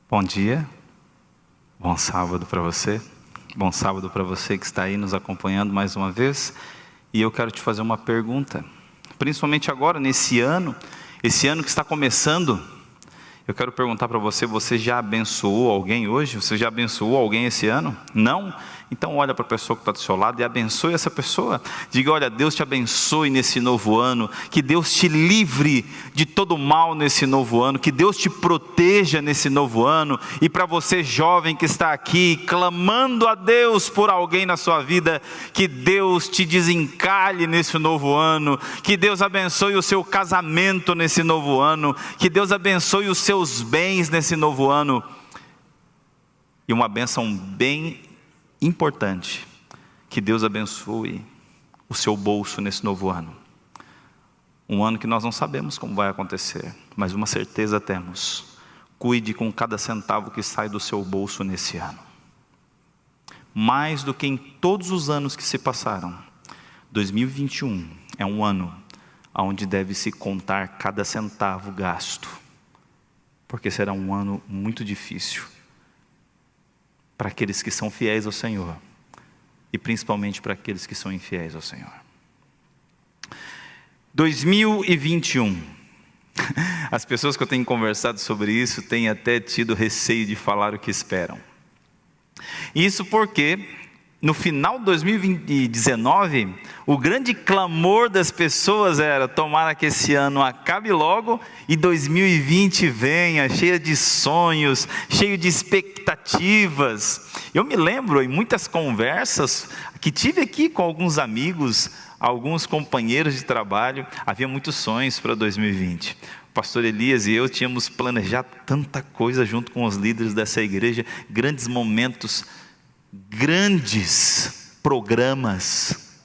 Bom dia, bom sábado para você, bom sábado para você que está aí nos acompanhando mais uma vez. E eu quero te fazer uma pergunta, principalmente agora, nesse ano, esse ano que está começando. Eu quero perguntar para você: você já abençoou alguém hoje? Você já abençoou alguém esse ano? Não? Então olha para a pessoa que está do seu lado e abençoe essa pessoa. Diga: olha, Deus te abençoe nesse novo ano, que Deus te livre de todo mal nesse novo ano, que Deus te proteja nesse novo ano. E para você jovem que está aqui, clamando a Deus por alguém na sua vida, que Deus te desencalhe nesse novo ano, que Deus abençoe o seu casamento nesse novo ano, que Deus abençoe os seus bens nesse novo ano. E uma bênção bem importante: que Deus abençoe o seu bolso nesse novo ano. Um ano que nós não sabemos como vai acontecer, mas uma certeza temos: cuide com cada centavo que sai do seu bolso nesse ano. Mais do que em todos os anos que se passaram, 2021 é um ano onde deve se contar cada centavo gasto, porque será um ano muito difícil para aqueles que são fiéis ao Senhor, e principalmente para aqueles que são infiéis ao Senhor. 2021, as pessoas que eu tenho conversado sobre isso têm até tido receio de falar o que esperam. Isso porque no final de 2019, o grande clamor das pessoas era: tomara que esse ano acabe logo e 2020 venha, cheia de sonhos, cheio de expectativas. Eu me lembro em muitas conversas que tive aqui com alguns amigos, alguns companheiros de trabalho, havia muitos sonhos para 2020. O pastor Elias e eu tínhamos planejado tanta coisa junto com os líderes dessa igreja, grandes momentos, grandes programas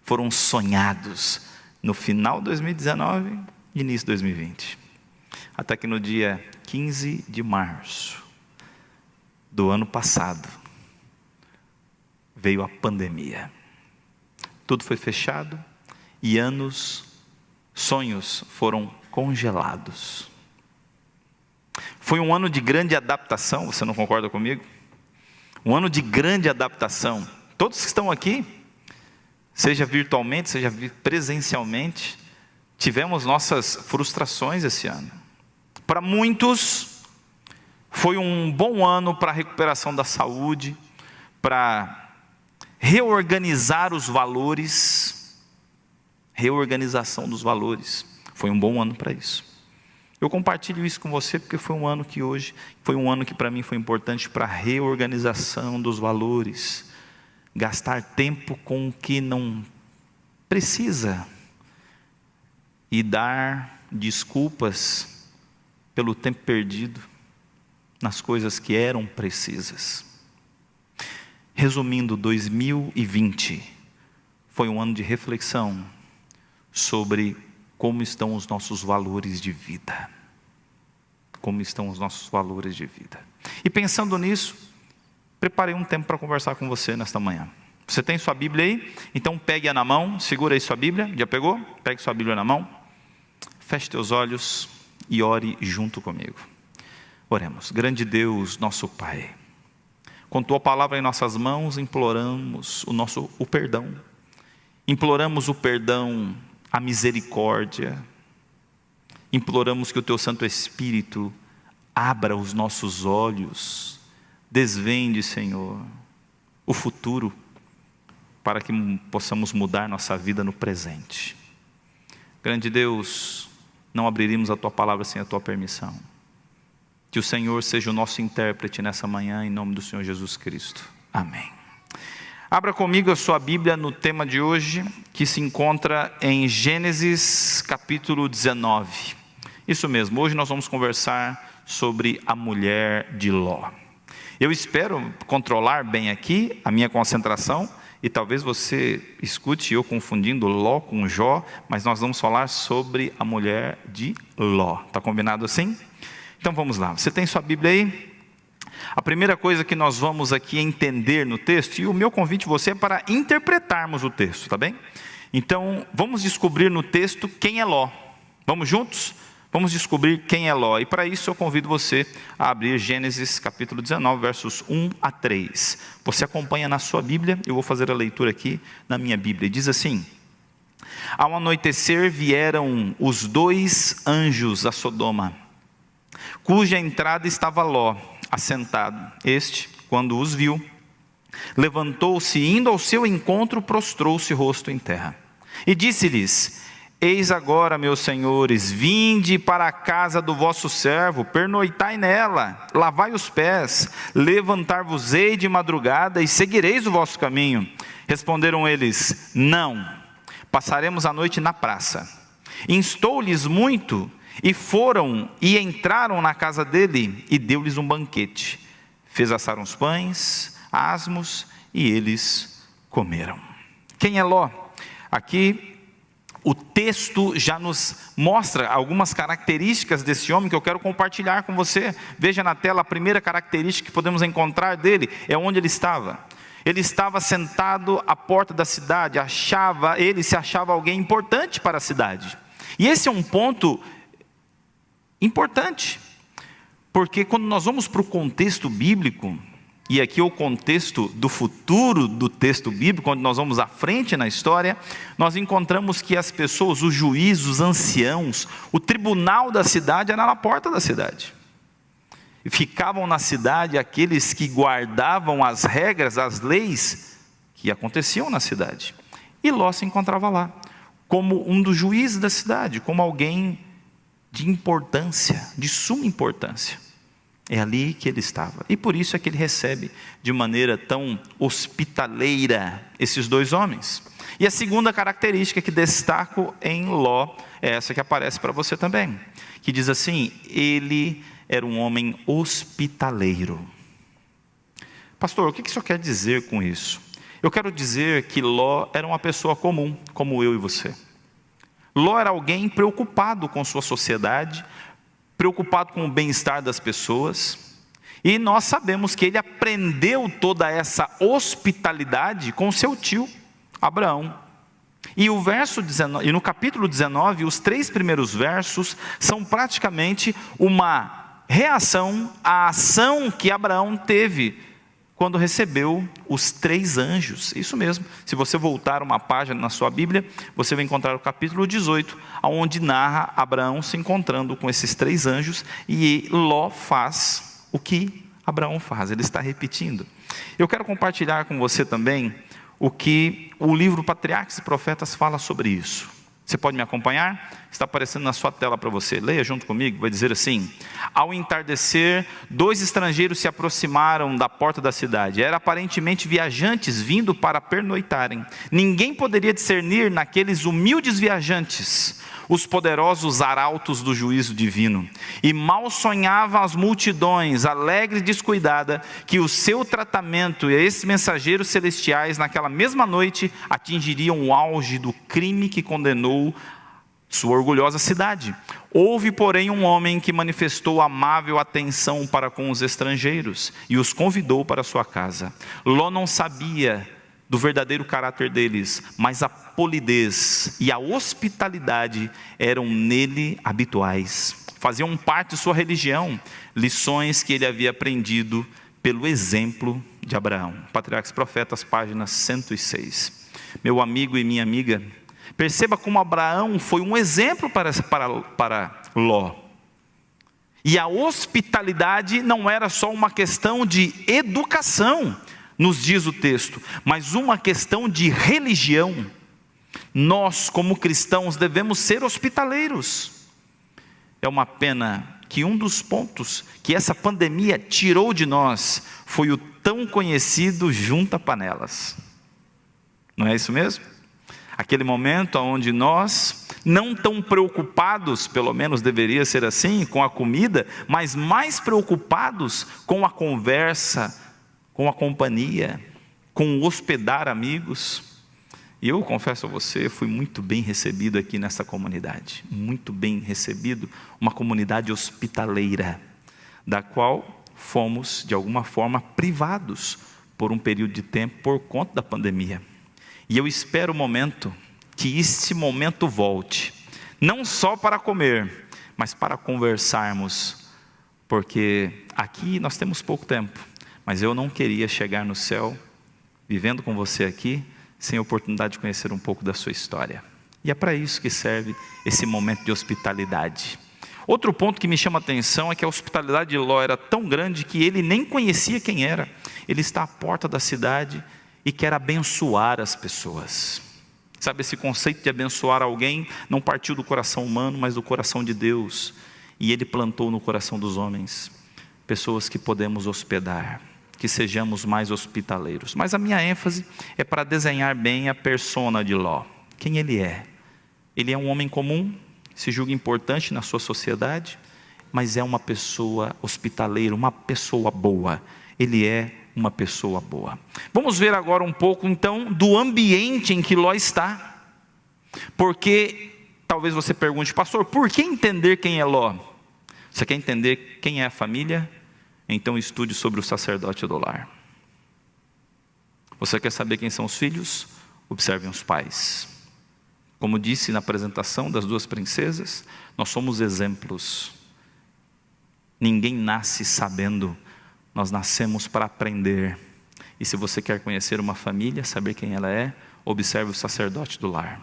foram sonhados no final de 2019 e início de 2020. Até que no dia 15 de março do ano passado, veio a pandemia. Tudo foi fechado e sonhos foram congelados. Foi um ano de grande adaptação, você não concorda comigo? Um ano de grande adaptação. Todos que estão aqui, seja virtualmente, seja presencialmente, tivemos nossas frustrações esse ano. Para muitos, foi um bom ano para a recuperação da saúde, para reorganizar os valores, reorganização dos valores. Foi um bom ano para isso. Eu compartilho isso com você porque foi um ano que para mim foi importante para a reorganização dos valores. Gastar tempo com o que não precisa e dar desculpas pelo tempo perdido nas coisas que eram precisas. Resumindo, 2020 foi um ano de reflexão sobre como estão os nossos valores de vida. Como estão os nossos valores de vida. E pensando nisso, preparei um tempo para conversar com você nesta manhã. Você tem sua Bíblia aí? Então pegue-a na mão, segura aí sua Bíblia. Já pegou? Pegue sua Bíblia na mão. Feche teus olhos e ore junto comigo. Oremos. Grande Deus, nosso Pai, com tua palavra em nossas mãos, imploramos o perdão. Imploramos o perdão, a misericórdia. Imploramos que o teu Santo Espírito abra os nossos olhos, desvende, Senhor, o futuro, para que possamos mudar nossa vida no presente. Grande Deus, não abriríamos a tua palavra sem a tua permissão. Que o Senhor seja o nosso intérprete nessa manhã, em nome do Senhor Jesus Cristo. Amém. Abra comigo a sua Bíblia no tema de hoje, que se encontra em Gênesis capítulo 19. Isso mesmo, hoje nós vamos conversar sobre a mulher de Ló. Eu espero controlar bem aqui a minha concentração, e talvez você escute eu confundindo Ló com Jó, mas nós vamos falar sobre a mulher de Ló. Está combinado assim? Então vamos lá, você tem sua Bíblia aí? A primeira coisa que nós vamos aqui entender no texto, e o meu convite a você é para interpretarmos o texto, tá bem? Então, vamos descobrir no texto quem é Ló. Vamos juntos? Vamos descobrir quem é Ló. E para isso eu convido você a abrir Gênesis capítulo 19, versos 1 a 3. Você acompanha na sua Bíblia, eu vou fazer a leitura aqui na minha Bíblia. Diz assim: Ao anoitecer vieram os 2 anjos a Sodoma, cuja entrada estava Ló assentado. Este, quando os viu, levantou-se e, indo ao seu encontro, prostrou-se rosto em terra. E disse-lhes: Eis agora, meus senhores, vinde para a casa do vosso servo, pernoitai nela, lavai os pés, levantar-vos-ei de madrugada e seguireis o vosso caminho. Responderam eles: Não, passaremos a noite na praça. Instou-lhes muito, e foram e entraram na casa dele, e deu-lhes um banquete. Fez assar uns pães, asmos, e eles comeram. Quem é Ló? Aqui o texto já nos mostra algumas características desse homem que eu quero compartilhar com você. Veja na tela, a primeira característica que podemos encontrar dele é onde ele estava. Ele estava sentado à porta da cidade, ele se achava alguém importante para a cidade. E esse é um ponto importante, porque quando nós vamos para o contexto bíblico, e aqui o contexto do futuro do texto bíblico, quando nós vamos à frente na história, nós encontramos que as pessoas, os juízes, os anciãos, o tribunal da cidade era na porta da cidade. E ficavam na cidade aqueles que guardavam as regras, as leis que aconteciam na cidade. E Ló se encontrava lá, como um dos juízes da cidade, como alguém de importância, de suma importância. É ali que ele estava. E por isso é que ele recebe de maneira tão hospitaleira esses 2 homens. E a segunda característica que destaco em Ló é essa que aparece para você também, que diz assim: ele era um homem hospitaleiro. Pastor, o que o senhor quer dizer com isso? Eu quero dizer que Ló era uma pessoa comum, como eu e você. Ló era alguém preocupado com sua sociedade, preocupado com o bem-estar das pessoas, e nós sabemos que ele aprendeu toda essa hospitalidade com seu tio, Abraão. E o verso 19, e no capítulo 19, os 3 primeiros versos são praticamente uma reação à ação que Abraão teve quando recebeu os 3 anjos. Isso mesmo, se você voltar uma página na sua Bíblia, você vai encontrar o capítulo 18, onde narra Abraão se encontrando com esses 3 anjos, e Ló faz o que Abraão faz, ele está repetindo. Eu quero compartilhar com você também o que o livro Patriarcas e Profetas fala sobre isso. Você pode me acompanhar? Está aparecendo na sua tela para você. Leia junto comigo, vai dizer assim: Ao entardecer, 2 estrangeiros se aproximaram da porta da cidade. Eram aparentemente viajantes vindo para pernoitarem. Ninguém poderia discernir naqueles humildes viajantes os poderosos arautos do juízo divino. E mal sonhavam as multidões, alegre e descuidada, que o seu tratamento e esses mensageiros celestiais, naquela mesma noite, atingiriam o auge do crime que condenou sua orgulhosa cidade. Houve, porém, um homem que manifestou amável atenção para com os estrangeiros e os convidou para sua casa. Ló não sabia do verdadeiro caráter deles, mas a polidez e a hospitalidade eram nele habituais, faziam parte de sua religião, lições que ele havia aprendido pelo exemplo de Abraão. Patriarcas e Profetas, página 106. Meu amigo e minha amiga, perceba como Abraão foi um exemplo para Ló. E a hospitalidade não era só uma questão de educação, nos diz o texto, mas uma questão de religião. Nós, como cristãos, devemos ser hospitaleiros. É uma pena que um dos pontos que essa pandemia tirou de nós foi o tão conhecido junta-panelas. Não é isso mesmo? Aquele momento onde nós, não tão preocupados, pelo menos deveria ser assim, com a comida, mas mais preocupados com a conversa, com a companhia, com o hospedar amigos. E eu confesso a você, fui muito bem recebido aqui nessa comunidade, muito bem recebido, uma comunidade hospitaleira, da qual fomos de alguma forma privados por um período de tempo por conta da pandemia. E eu espero o momento, que este momento volte, não só para comer, mas para conversarmos, porque aqui nós temos pouco tempo, mas eu não queria chegar no céu, vivendo com você aqui, sem a oportunidade de conhecer um pouco da sua história. E é para isso que serve esse momento de hospitalidade. Outro ponto que me chama a atenção é que a hospitalidade de Ló era tão grande que ele nem conhecia quem era. Ele está à porta da cidade e quer abençoar as pessoas. Sabe, esse conceito de abençoar alguém não partiu do coração humano, mas do coração de Deus. E Ele plantou no coração dos homens pessoas que podemos hospedar, que sejamos mais hospitaleiros. Mas a minha ênfase é para desenhar bem a persona de Ló. Quem ele é? Ele é um homem comum, se julga importante na sua sociedade, mas é uma pessoa hospitaleira, uma pessoa boa. Ele é uma pessoa boa. Vamos ver agora um pouco então do ambiente em que Ló está. Porque talvez você pergunte, pastor, por que entender quem é Ló? Você quer entender quem é a família? Então estude sobre o sacerdote do lar. Você quer saber quem são os filhos? Observem os pais. Como disse na apresentação das duas princesas, nós somos exemplos. Ninguém nasce sabendo, nós nascemos para aprender. E se você quer conhecer uma família, saber quem ela é, observe o sacerdote do lar.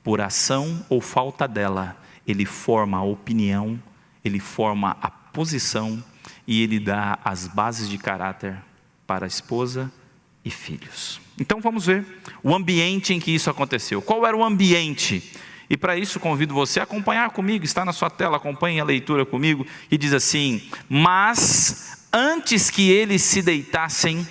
Por ação ou falta dela, ele forma a opinião, ele forma a posição e ele dá as bases de caráter para a esposa e filhos. Então vamos ver o ambiente em que isso aconteceu. Qual era o ambiente? E para isso convido você a acompanhar comigo, está na sua tela, acompanhe a leitura comigo, e diz assim: mas antes que eles se deitassem,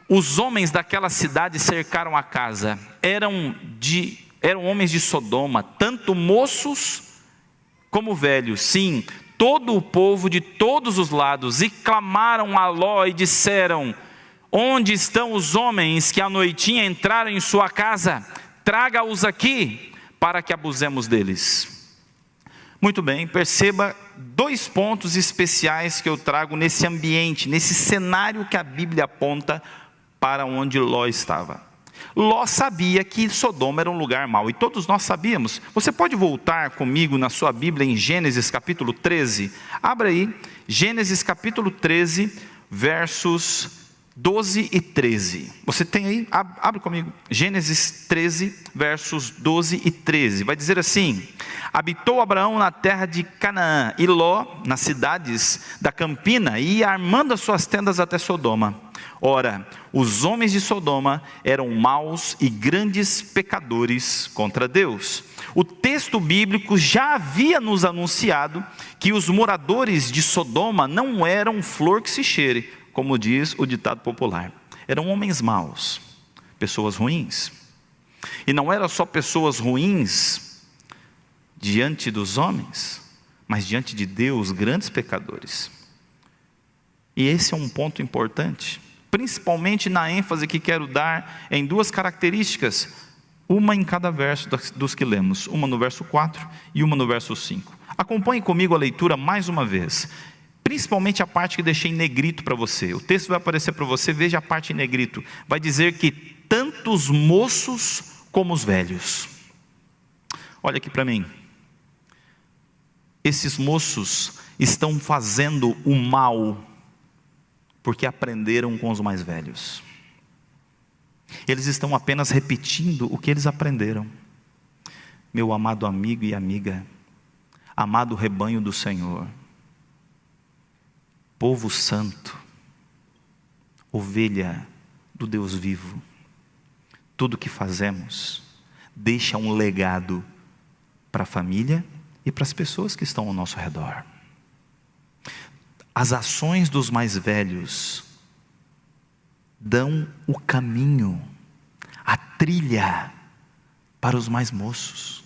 os homens daquela cidade cercaram a casa. Eram homens de Sodoma, tanto moços como velhos, sim, todo o povo de todos os lados, e clamaram a Ló e disseram: onde estão os homens que à noitinha entraram em sua casa? Traga-os aqui, para que abusemos deles. Muito bem, perceba dois pontos especiais que eu trago nesse ambiente, nesse cenário que a Bíblia aponta para onde Ló estava. Ló sabia que Sodoma era um lugar mau, e todos nós sabíamos. Você pode voltar comigo na sua Bíblia em Gênesis capítulo 13? Abra aí, Gênesis capítulo 13, versos 12 e 13. Você tem aí? Abre comigo. Gênesis 13, versos 12 e 13. Vai dizer assim: habitou Abraão na terra de Canaã, e Ló nas cidades da campina, e ia armando as suas tendas até Sodoma. Ora, os homens de Sodoma eram maus e grandes pecadores contra Deus. O texto bíblico já havia nos anunciado que os moradores de Sodoma não eram flor que se cheire, como diz o ditado popular. Eram homens maus, pessoas ruins. E não eram só pessoas ruins diante dos homens, mas diante de Deus, grandes pecadores. E esse é um ponto importante, principalmente na ênfase que quero dar em duas características, uma em cada verso dos que lemos, uma no verso 4 e uma no verso 5. Acompanhe comigo a leitura mais uma vez, principalmente a parte que deixei em negrito para você. O texto vai aparecer para você, veja a parte em negrito. Vai dizer que tanto os moços como os velhos. Olha aqui para mim. Esses moços estão fazendo o mal porque aprenderam com os mais velhos. Eles estão apenas repetindo o que eles aprenderam. Meu amado amigo e amiga, amado rebanho do Senhor, povo santo, ovelha do Deus vivo, tudo que fazemos deixa um legado para a família e para as pessoas que estão ao nosso redor. As ações dos mais velhos dão o caminho, a trilha para os mais moços.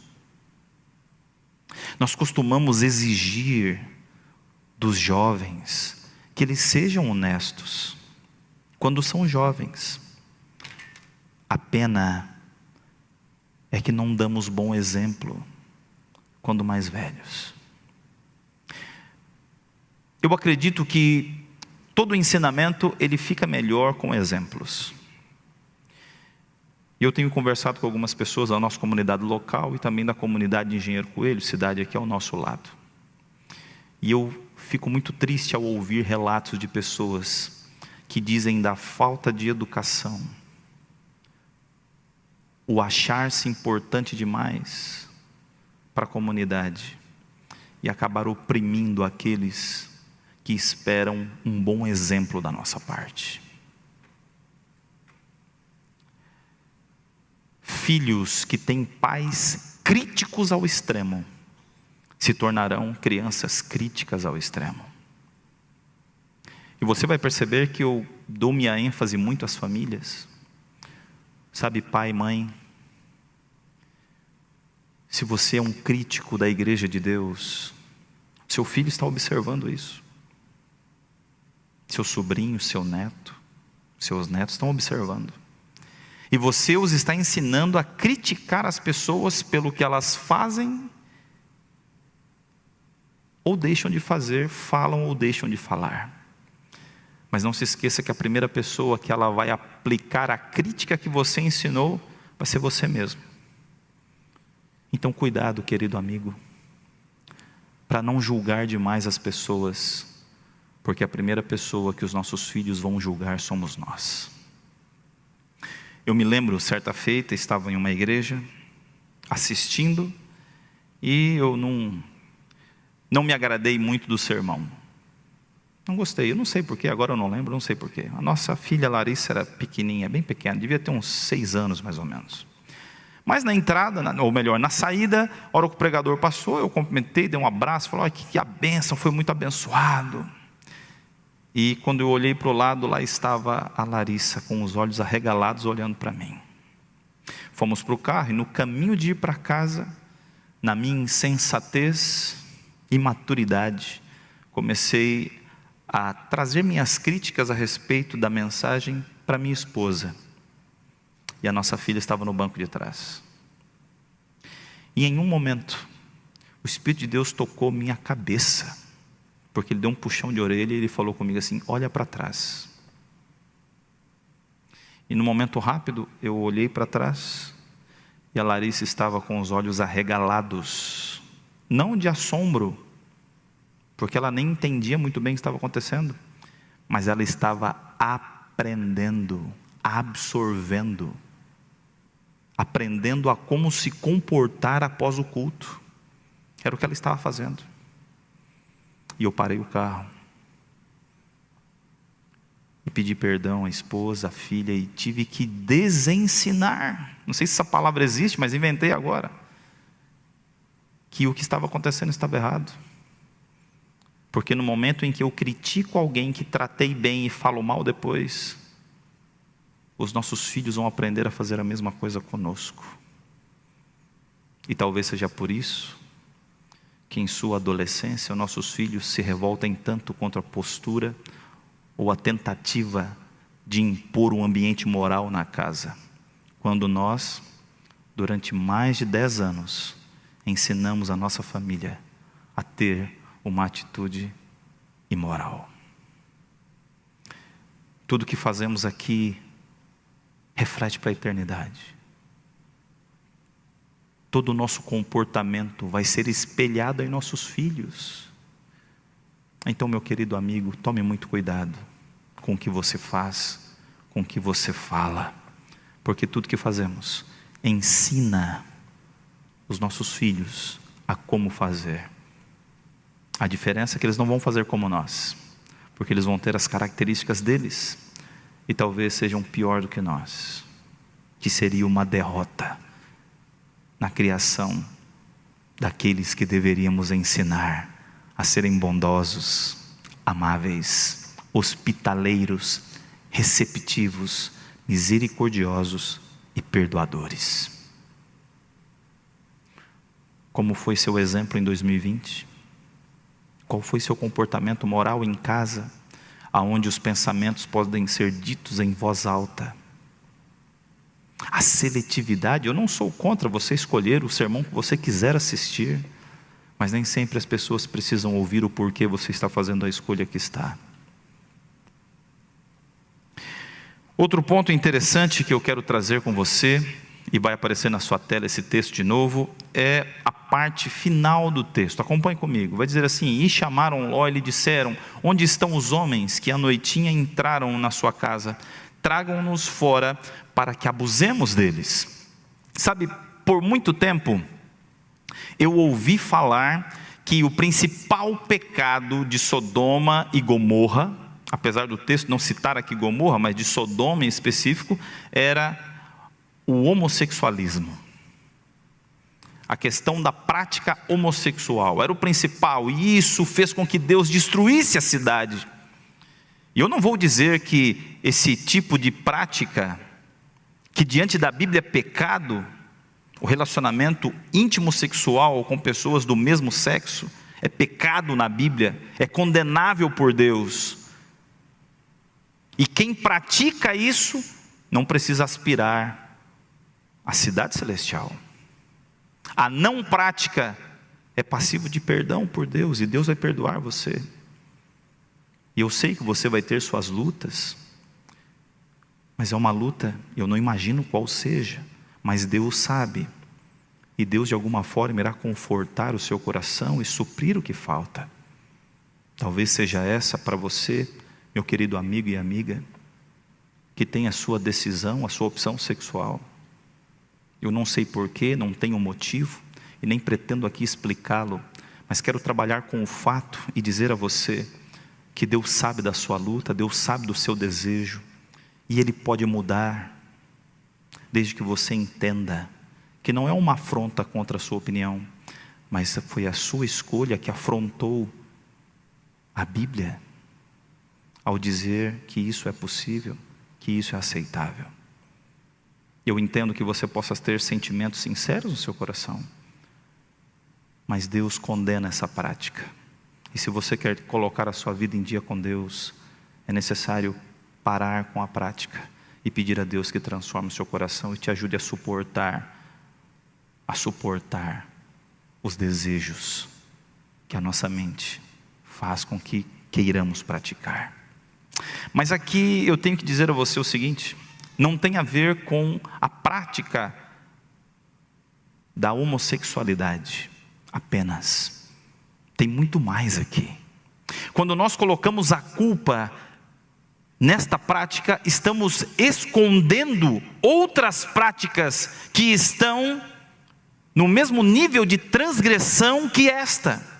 Nós costumamos exigir dos jovens que eles sejam honestos quando são jovens. A pena é que não damos bom exemplo quando mais velhos. Eu acredito que todo ensinamento ele fica melhor com exemplos. E eu tenho conversado com algumas pessoas da nossa comunidade local e também da comunidade de Engenheiro Coelho, cidade aqui ao nosso lado. E eu fico muito triste ao ouvir relatos de pessoas que dizem da falta de educação, o achar-se importante demais para a comunidade e acabar oprimindo aqueles que esperam um bom exemplo da nossa parte. Filhos que têm pais críticos ao extremo se tornarão crianças críticas ao extremo. E você vai perceber que eu dou minha ênfase muito às famílias. Sabe, pai, mãe, se você é um crítico da igreja de Deus, seu filho está observando isso. Seu sobrinho, seu neto, seus netos estão observando. E você os está ensinando a criticar as pessoas pelo que elas fazem ou deixam de fazer, falam ou deixam de falar. Mas não se esqueça que a primeira pessoa que ela vai aplicar a crítica que você ensinou vai ser você mesmo. Então cuidado, querido amigo, para não julgar demais as pessoas, porque a primeira pessoa que os nossos filhos vão julgar somos nós. Eu me lembro, certa feita, estava em uma igreja, assistindo, e eu não me agradei muito do sermão. Não gostei, eu não sei porquê, agora eu não lembro, não sei porquê. A nossa filha Larissa era pequenininha, bem pequena, devia ter uns 6 anos mais ou menos. Mas na entrada, ou melhor, na saída, a hora que o pregador passou, eu cumprimentei, dei um abraço, falei, que a bênção, foi muito abençoado. E quando eu olhei para o lado, lá estava a Larissa, com os olhos arregalados, olhando para mim. Fomos para o carro, e no caminho de ir para casa, na minha insensatez e maturidade, comecei a trazer minhas críticas a respeito da mensagem para minha esposa. E a nossa filha estava no banco de trás. E em um momento, o Espírito de Deus tocou minha cabeça, porque Ele deu um puxão de orelha e Ele falou comigo assim, olha para trás. E no momento rápido, eu olhei para trás, e a Larissa estava com os olhos arregalados, não de assombro, porque ela nem entendia muito bem o que estava acontecendo, mas ela estava aprendendo, absorvendo, aprendendo a como se comportar após o culto. Era o que ela estava fazendo. E eu parei o carro e pedi perdão à esposa, à filha, e tive que desensinar, não sei se essa palavra existe, mas inventei agora, que o que estava acontecendo estava errado. Porque no momento em que eu critico alguém que tratei bem e falo mal depois, os nossos filhos vão aprender a fazer a mesma coisa conosco. E talvez seja por isso que em sua adolescência nossos filhos se revoltem tanto contra a postura ou a tentativa de impor um ambiente moral na casa, quando nós, durante mais de 10 anos, ensinamos a nossa família a ter uma atitude imoral. Tudo que fazemos aqui reflete para a eternidade. Todo o nosso comportamento vai ser espelhado em nossos filhos. Então, meu querido amigo, tome muito cuidado com o que você faz, com o que você fala, porque tudo que fazemos ensina os nossos filhos a como fazer. A diferença é que eles não vão fazer como nós, porque eles vão ter as características deles, e talvez sejam pior do que nós, que seria uma derrota na criação daqueles que deveríamos ensinar a serem bondosos, amáveis, hospitaleiros, receptivos, misericordiosos e perdoadores. Como foi seu exemplo em 2020? Qual foi seu comportamento moral em casa, aonde os pensamentos podem ser ditos em voz alta? A seletividade, eu não sou contra você escolher o sermão que você quiser assistir, mas nem sempre as pessoas precisam ouvir o porquê você está fazendo a escolha que está. Outro ponto interessante que eu quero trazer com você, e vai aparecer na sua tela esse texto de novo, é a parte final do texto. Acompanhe comigo. Vai dizer assim: e chamaram Ló e lhe disseram: onde estão os homens que à noitinha entraram na sua casa? Tragam-nos fora para que abusemos deles. Sabe, por muito tempo eu ouvi falar que o principal pecado de Sodoma e Gomorra, apesar do texto não citar aqui Gomorra, mas de Sodoma em específico, era o homossexualismo. A questão da prática homossexual era o principal, e isso fez com que Deus destruísse a cidade. E eu não vou dizer que esse tipo de prática, que diante da Bíblia é pecado, o relacionamento íntimo sexual com pessoas do mesmo sexo, é pecado na Bíblia, é condenável por Deus. E quem pratica isso, não precisa aspirar à cidade celestial. A não prática é passivo de perdão por Deus, e Deus vai perdoar você. E eu sei que você vai ter suas lutas, mas é uma luta, eu não imagino qual seja, mas Deus sabe, e Deus de alguma forma irá confortar o seu coração e suprir o que falta. Talvez seja essa para você, meu querido amigo e amiga, que tem a sua decisão, a sua opção sexual. Eu não sei porquê, não tenho motivo, e nem pretendo aqui explicá-lo, mas quero trabalhar com o fato e dizer a você que Deus sabe da sua luta, Deus sabe do seu desejo, e Ele pode mudar, desde que você entenda que não é uma afronta contra a sua opinião, mas foi a sua escolha que afrontou a Bíblia, ao dizer que isso é possível, que isso é aceitável. Eu entendo que você possa ter sentimentos sinceros no seu coração, mas Deus condena essa prática. E se você quer colocar a sua vida em dia com Deus, é necessário parar com a prática e pedir a Deus que transforme o seu coração e te ajude a suportar os desejos que a nossa mente faz com que queiramos praticar. Mas aqui eu tenho que dizer a você o seguinte: não tem a ver com a prática da homossexualidade apenas. Tem muito mais aqui. Quando nós colocamos a culpa nesta prática, estamos escondendo outras práticas que estão no mesmo nível de transgressão que esta.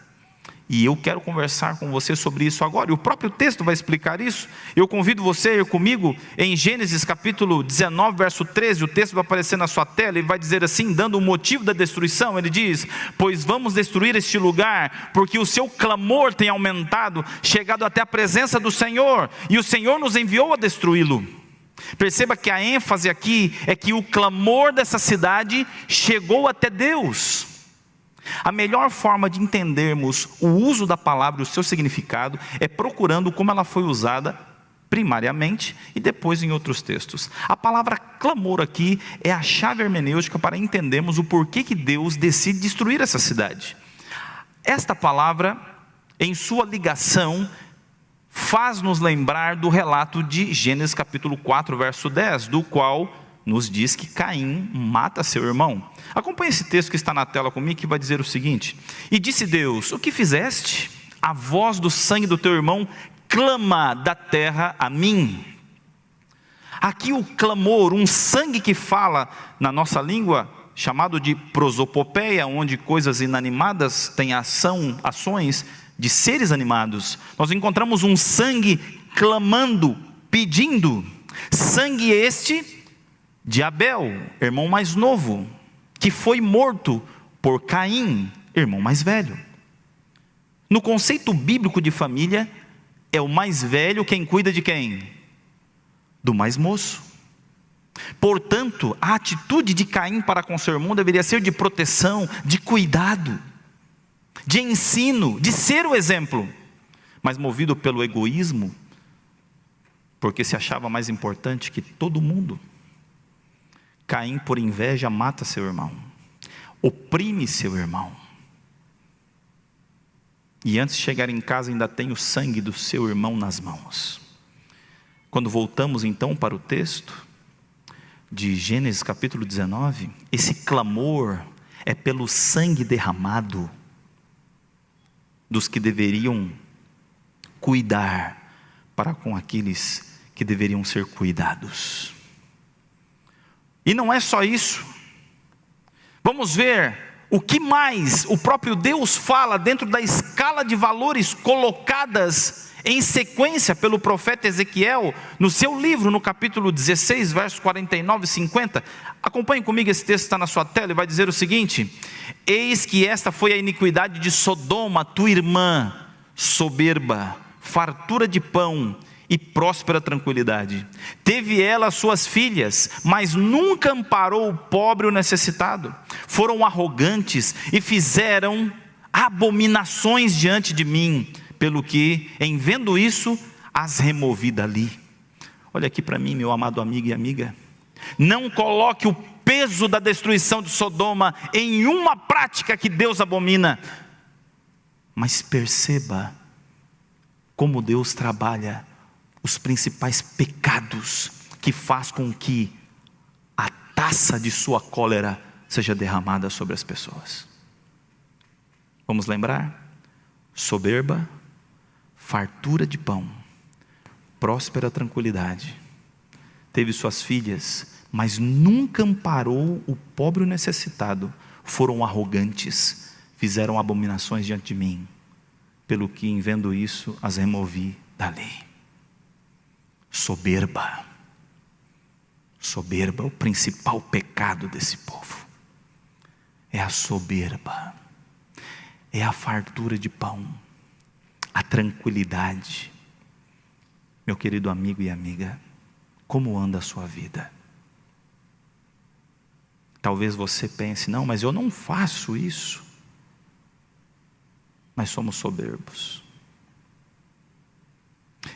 E eu quero conversar com você sobre isso agora, e o próprio texto vai explicar isso. Eu convido você a ir comigo em Gênesis capítulo 19, verso 13, o texto vai aparecer na sua tela, e vai dizer assim, dando o motivo da destruição, ele diz: pois vamos destruir este lugar, porque o seu clamor tem aumentado, chegado até a presença do Senhor, e o Senhor nos enviou a destruí-lo. Perceba que a ênfase aqui é que o clamor dessa cidade chegou até Deus. A melhor forma de entendermos o uso da palavra e o seu significado é procurando como ela foi usada primariamente e depois em outros textos. A palavra clamor aqui é a chave hermenêutica para entendermos o porquê que Deus decide destruir essa cidade. Esta palavra, em sua ligação, faz-nos lembrar do relato de Gênesis capítulo 4, verso 10, do qual nos diz que Caim mata seu irmão. Acompanhe esse texto que está na tela comigo, que vai dizer o seguinte: e disse Deus: o que fizeste? A voz do sangue do teu irmão clama da terra a mim. Aqui o clamor, um sangue que fala na nossa língua, chamado de prosopopeia, onde coisas inanimadas têm ações de seres animados. Nós encontramos um sangue clamando, pedindo. Sangue este de Abel, irmão mais novo, que foi morto por Caim, irmão mais velho. No conceito bíblico de família, é o mais velho quem cuida de quem? Do mais moço. Portanto, a atitude de Caim para com seu irmão deveria ser de proteção, de cuidado, de ensino, de ser o exemplo. Mas movido pelo egoísmo, porque se achava mais importante que todo mundo, Caim, por inveja, mata seu irmão, oprime seu irmão, e antes de chegar em casa ainda tem o sangue do seu irmão nas mãos. Quando voltamos então para o texto de Gênesis capítulo 19, esse clamor é pelo sangue derramado dos que deveriam cuidar para com aqueles que deveriam ser cuidados. E não é só isso. Vamos ver o que mais o próprio Deus fala dentro da escala de valores colocadas em sequência pelo profeta Ezequiel, no seu livro, no capítulo 16, versos 49 e 50. Acompanhe comigo, esse texto está na sua tela, e vai dizer o seguinte: eis que esta foi a iniquidade de Sodoma, tua irmã, soberba, fartura de pão e próspera tranquilidade. Teve ela suas filhas, mas nunca amparou o pobre ou necessitado. Foram arrogantes e fizeram abominações diante de mim, pelo que, em vendo isso, as removi dali. Olha aqui para mim, meu amado amigo e amiga. Não coloque o peso da destruição de Sodoma em uma prática que Deus abomina, mas perceba como Deus trabalha os principais pecados que faz com que a taça de sua cólera seja derramada sobre as pessoas. Vamos lembrar? Soberba, fartura de pão, próspera tranquilidade. Teve suas filhas, mas nunca amparou o pobre e o necessitado. Foram arrogantes, fizeram abominações diante de mim, pelo que, em vendo isso, as removi dali. Soberba, o principal pecado desse povo é a soberba, é a fartura de pão, a tranquilidade. Meu querido amigo e amiga, como anda a sua vida? Talvez você pense: não, mas eu não faço isso. Mas somos soberbos.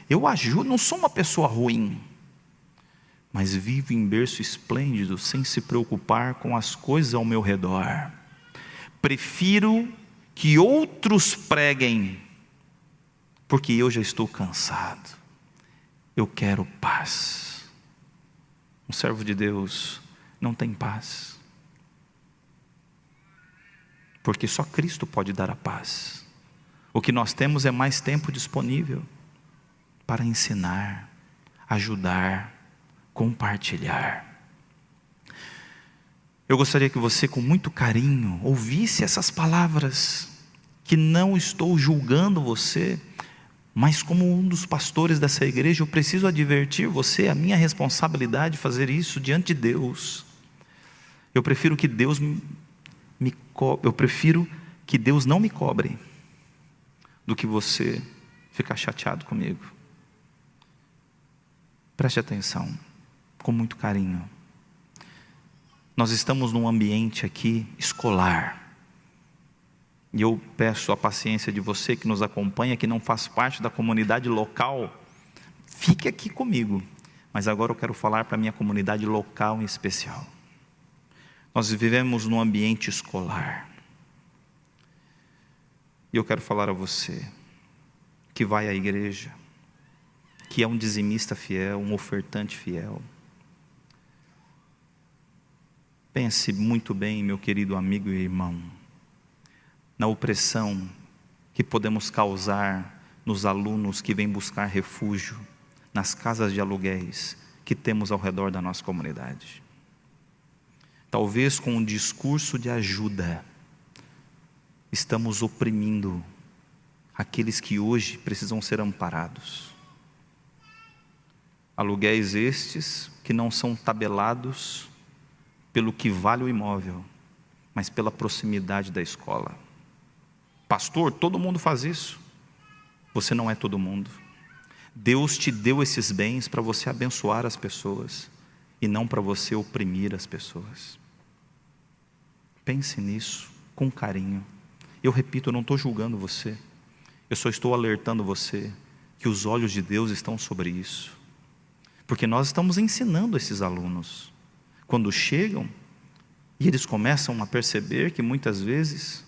Eu ajudo, não sou uma pessoa ruim, mas vivo em berço esplêndido, sem se preocupar com as coisas ao meu redor. Prefiro que outros preguem, porque eu já estou cansado. Eu quero paz. Um servo de Deus não tem paz, porque só Cristo pode dar a paz. O que nós temos é mais tempo disponível para ensinar, ajudar, compartilhar. Eu gostaria que você, com muito carinho, ouvisse essas palavras, que não estou julgando você, mas como um dos pastores dessa igreja, eu preciso advertir você, a minha responsabilidade de fazer isso diante de Deus. Eu prefiro que Deus não me cobre, do que você ficar chateado comigo. Preste atenção, com muito carinho. Nós estamos num ambiente aqui escolar, e eu peço a paciência de você que nos acompanha, que não faz parte da comunidade local. Fique aqui comigo, mas agora eu quero falar para a minha comunidade local em especial. Nós vivemos num ambiente escolar, e eu quero falar a você que vai à igreja, que é um dizimista fiel, um ofertante fiel. Pense muito bem, meu querido amigo e irmão, na opressão que podemos causar nos alunos que vêm buscar refúgio nas casas de aluguéis que temos ao redor da nossa comunidade. Talvez com um discurso de ajuda, estamos oprimindo aqueles que hoje precisam ser amparados. Aluguéis estes que não são tabelados pelo que vale o imóvel, mas pela proximidade da escola. Pastor, todo mundo faz isso. Você não é todo mundo. Deus te deu esses bens para você abençoar as pessoas, e não para você oprimir as pessoas. Pense nisso com carinho. Eu repito, eu não estou julgando você, eu só estou alertando você que os olhos de Deus estão sobre isso, porque nós estamos ensinando esses alunos. Quando chegam e eles começam a perceber que muitas vezes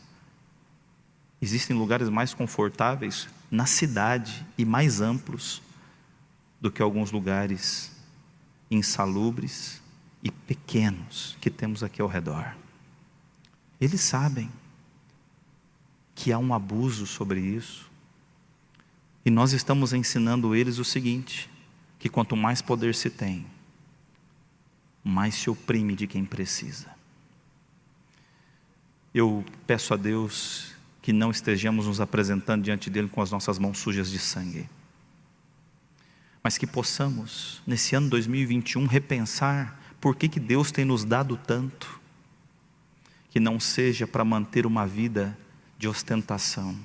existem lugares mais confortáveis na cidade e mais amplos do que alguns lugares insalubres e pequenos que temos aqui ao redor. Eles sabem que há um abuso sobre isso. E nós estamos ensinando eles o seguinte, que quanto mais poder se tem, mais se oprime de quem precisa. Eu peço a Deus que não estejamos nos apresentando diante dele com as nossas mãos sujas de sangue, mas que possamos, nesse ano 2021, repensar por que Deus tem nos dado tanto, que não seja para manter uma vida de ostentação,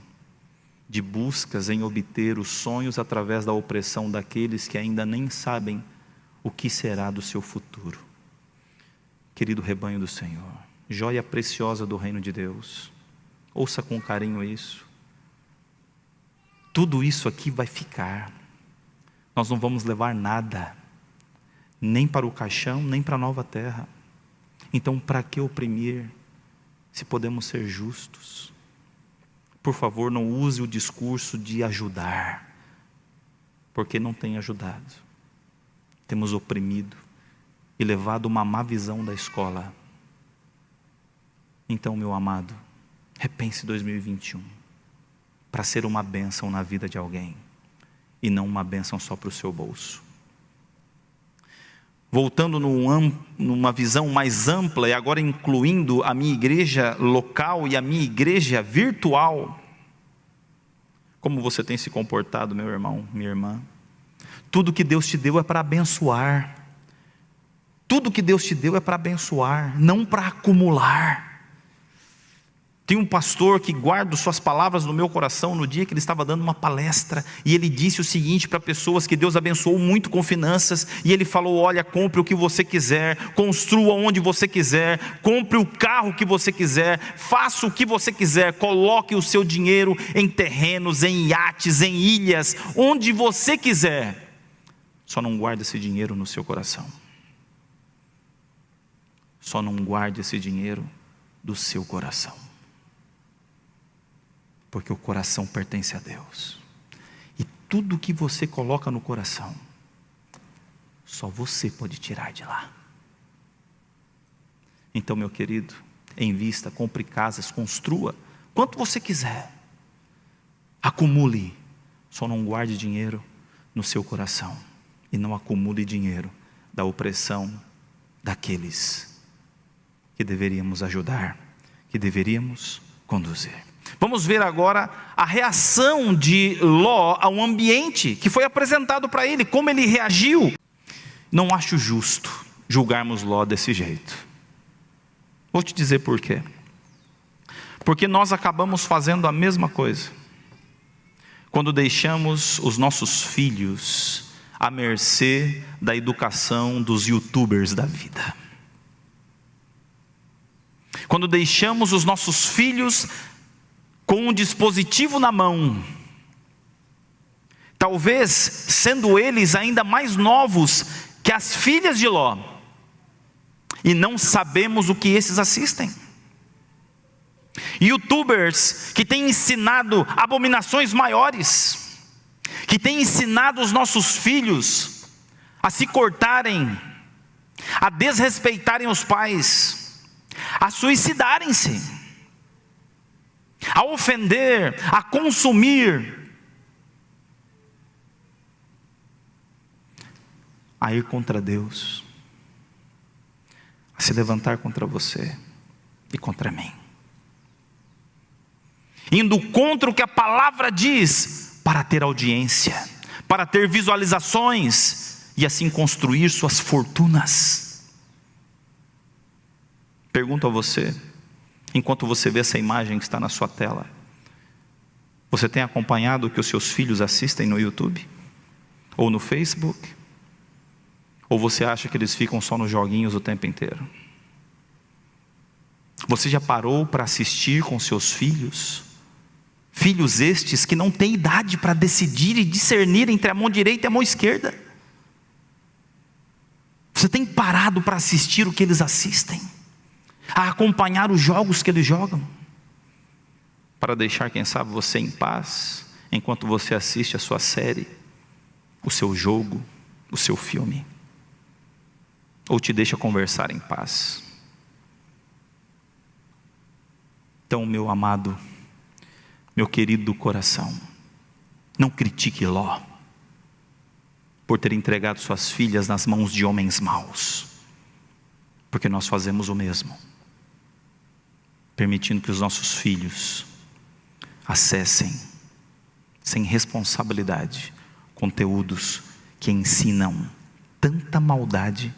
de buscas em obter os sonhos através da opressão daqueles que ainda nem sabem o que será do seu futuro. Querido rebanho do Senhor, joia preciosa do reino de Deus, ouça com carinho isso. Tudo isso aqui vai ficar. Nós não vamos levar nada, nem para o caixão, nem para a nova terra. Então, para que oprimir, se podemos ser justos? Por favor, não use o discurso de ajudar, porque não tem ajudado. Temos oprimido e levado uma má visão da escola. Então, meu amado, repense 2021 para ser uma bênção na vida de alguém e não uma bênção só para o seu bolso. Voltando numa visão mais ampla e agora incluindo a minha igreja local e a minha igreja virtual, como você tem se comportado, meu irmão, minha irmã? Tudo que Deus te deu é para abençoar. Tudo que Deus te deu é para abençoar, não para acumular. Tem um pastor que guardo suas palavras no meu coração no dia que ele estava dando uma palestra, e ele disse o seguinte para pessoas que Deus abençoou muito com finanças, e ele falou: olha, compre o que você quiser, construa onde você quiser, compre o carro que você quiser, faça o que você quiser, coloque o seu dinheiro em terrenos, em iates, em ilhas, onde você quiser, só não guarde esse dinheiro no seu coração. Só não guarde esse dinheiro do seu coração, porque o coração pertence a Deus, e tudo que você coloca no coração, só você pode tirar de lá. Então, meu querido, invista, compre casas, construa, quanto você quiser, acumule, só não guarde dinheiro no seu coração, e não acumule dinheiro da opressão daqueles que deveríamos ajudar, que deveríamos conduzir. Vamos ver agora a reação de Ló ao ambiente que foi apresentado para ele, como ele reagiu. Não acho justo julgarmos Ló desse jeito. Vou te dizer por quê. Porque nós acabamos fazendo a mesma coisa quando deixamos os nossos filhos à mercê da educação dos YouTubers da vida. Quando deixamos os nossos filhos com um dispositivo na mão, talvez sendo eles ainda mais novos que as filhas de Ló, e não sabemos o que esses assistem. YouTubers que têm ensinado abominações maiores, que têm ensinado os nossos filhos a se cortarem, a desrespeitarem os pais, a suicidarem-se, a ofender, a consumir, a ir contra Deus, a se levantar contra você e contra mim, indo contra o que a palavra diz, para ter audiência, para ter visualizações, e assim construir suas fortunas. Pergunto a você, enquanto você vê essa imagem que está na sua tela, você tem acompanhado o que os seus filhos assistem no YouTube? Ou no Facebook? Ou você acha que eles ficam só nos joguinhos o tempo inteiro? Você já parou para assistir com seus filhos? Filhos estes que não têm idade para decidir e discernir entre a mão direita e a mão esquerda. Você tem parado para assistir o que eles assistem? A acompanhar os jogos que eles jogam? Para deixar, quem sabe, você em paz, enquanto você assiste a sua série, o seu jogo, o seu filme? Ou te deixa conversar em paz? Então, meu amado, meu querido coração, não critique Ló por ter entregado suas filhas nas mãos de homens maus, porque nós fazemos o mesmo, permitindo que os nossos filhos acessem, sem responsabilidade, conteúdos que ensinam tanta maldade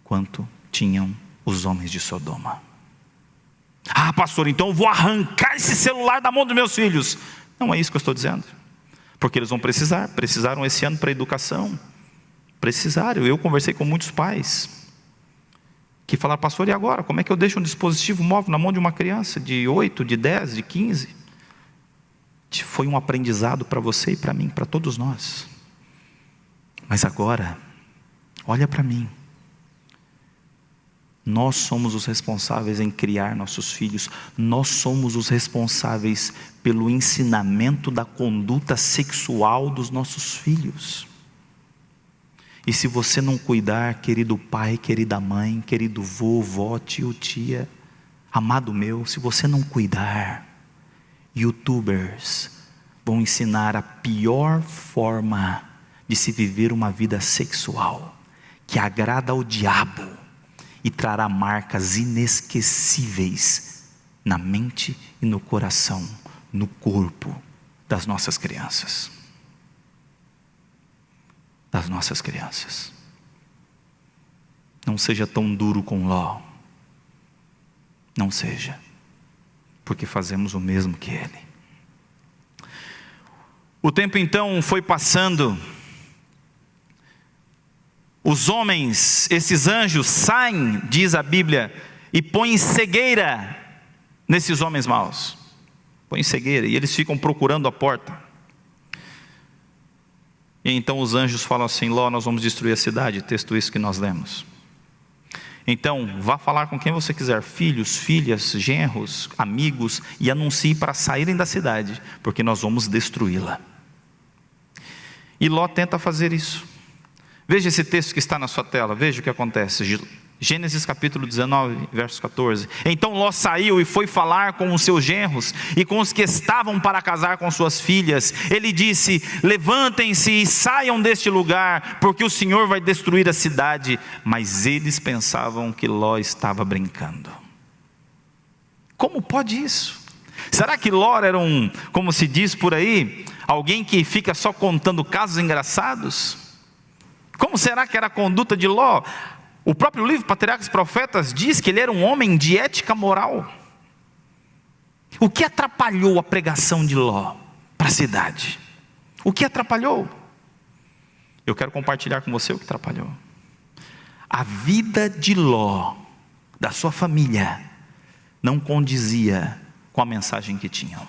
quanto tinham os homens de Sodoma. Ah, pastor, então eu vou arrancar esse celular da mão dos meus filhos. Não é isso que eu estou dizendo, porque eles vão precisaram esse ano para a educação, precisaram. Eu conversei com muitos pais que falaram: pastor, e agora? Como é que eu deixo um dispositivo móvel na mão de uma criança de 8, de 10, de 15? Foi um aprendizado para você e para mim, para todos nós. Mas agora, olha para mim. Nós somos os responsáveis em criar nossos filhos. Nós somos os responsáveis pelo ensinamento da conduta sexual dos nossos filhos. E se você não cuidar, querido pai, querida mãe, querido vô, vó, tio, tia, amado meu, se você não cuidar, YouTubers vão ensinar a pior forma de se viver uma vida sexual, que agrada ao diabo e trará marcas inesquecíveis na mente e no coração, no corpo das nossas crianças. Das nossas crianças. Não seja tão duro com Ló. Não seja, porque fazemos o mesmo que ele. O tempo então foi passando. Os homens, esses anjos, saem, diz a Bíblia, e põem cegueira nesses homens maus. Põem cegueira, e eles ficam procurando a porta. E então os anjos falam assim: Ló, nós vamos destruir a cidade. Texto isso que nós lemos. Então, vá falar com quem você quiser, filhos, filhas, genros, amigos, e anuncie para saírem da cidade, porque nós vamos destruí-la. E Ló tenta fazer isso. Veja esse texto que está na sua tela, veja o que acontece. Gênesis capítulo 19, verso 14. Então Ló saiu e foi falar com os seus genros e com os que estavam para casar com suas filhas. Ele disse: levantem-se e saiam deste lugar, porque o Senhor vai destruir a cidade. Mas eles pensavam que Ló estava brincando. Como pode isso? Será que Ló era como se diz por aí, alguém que fica só contando casos engraçados? Como será que era a conduta de Ló? O próprio livro Patriarcas e Profetas diz que ele era um homem de ética moral. O que atrapalhou a pregação de Ló para a cidade? O que atrapalhou? Eu quero compartilhar com você o que atrapalhou. A vida de Ló, da sua família, não condizia com a mensagem que tinham.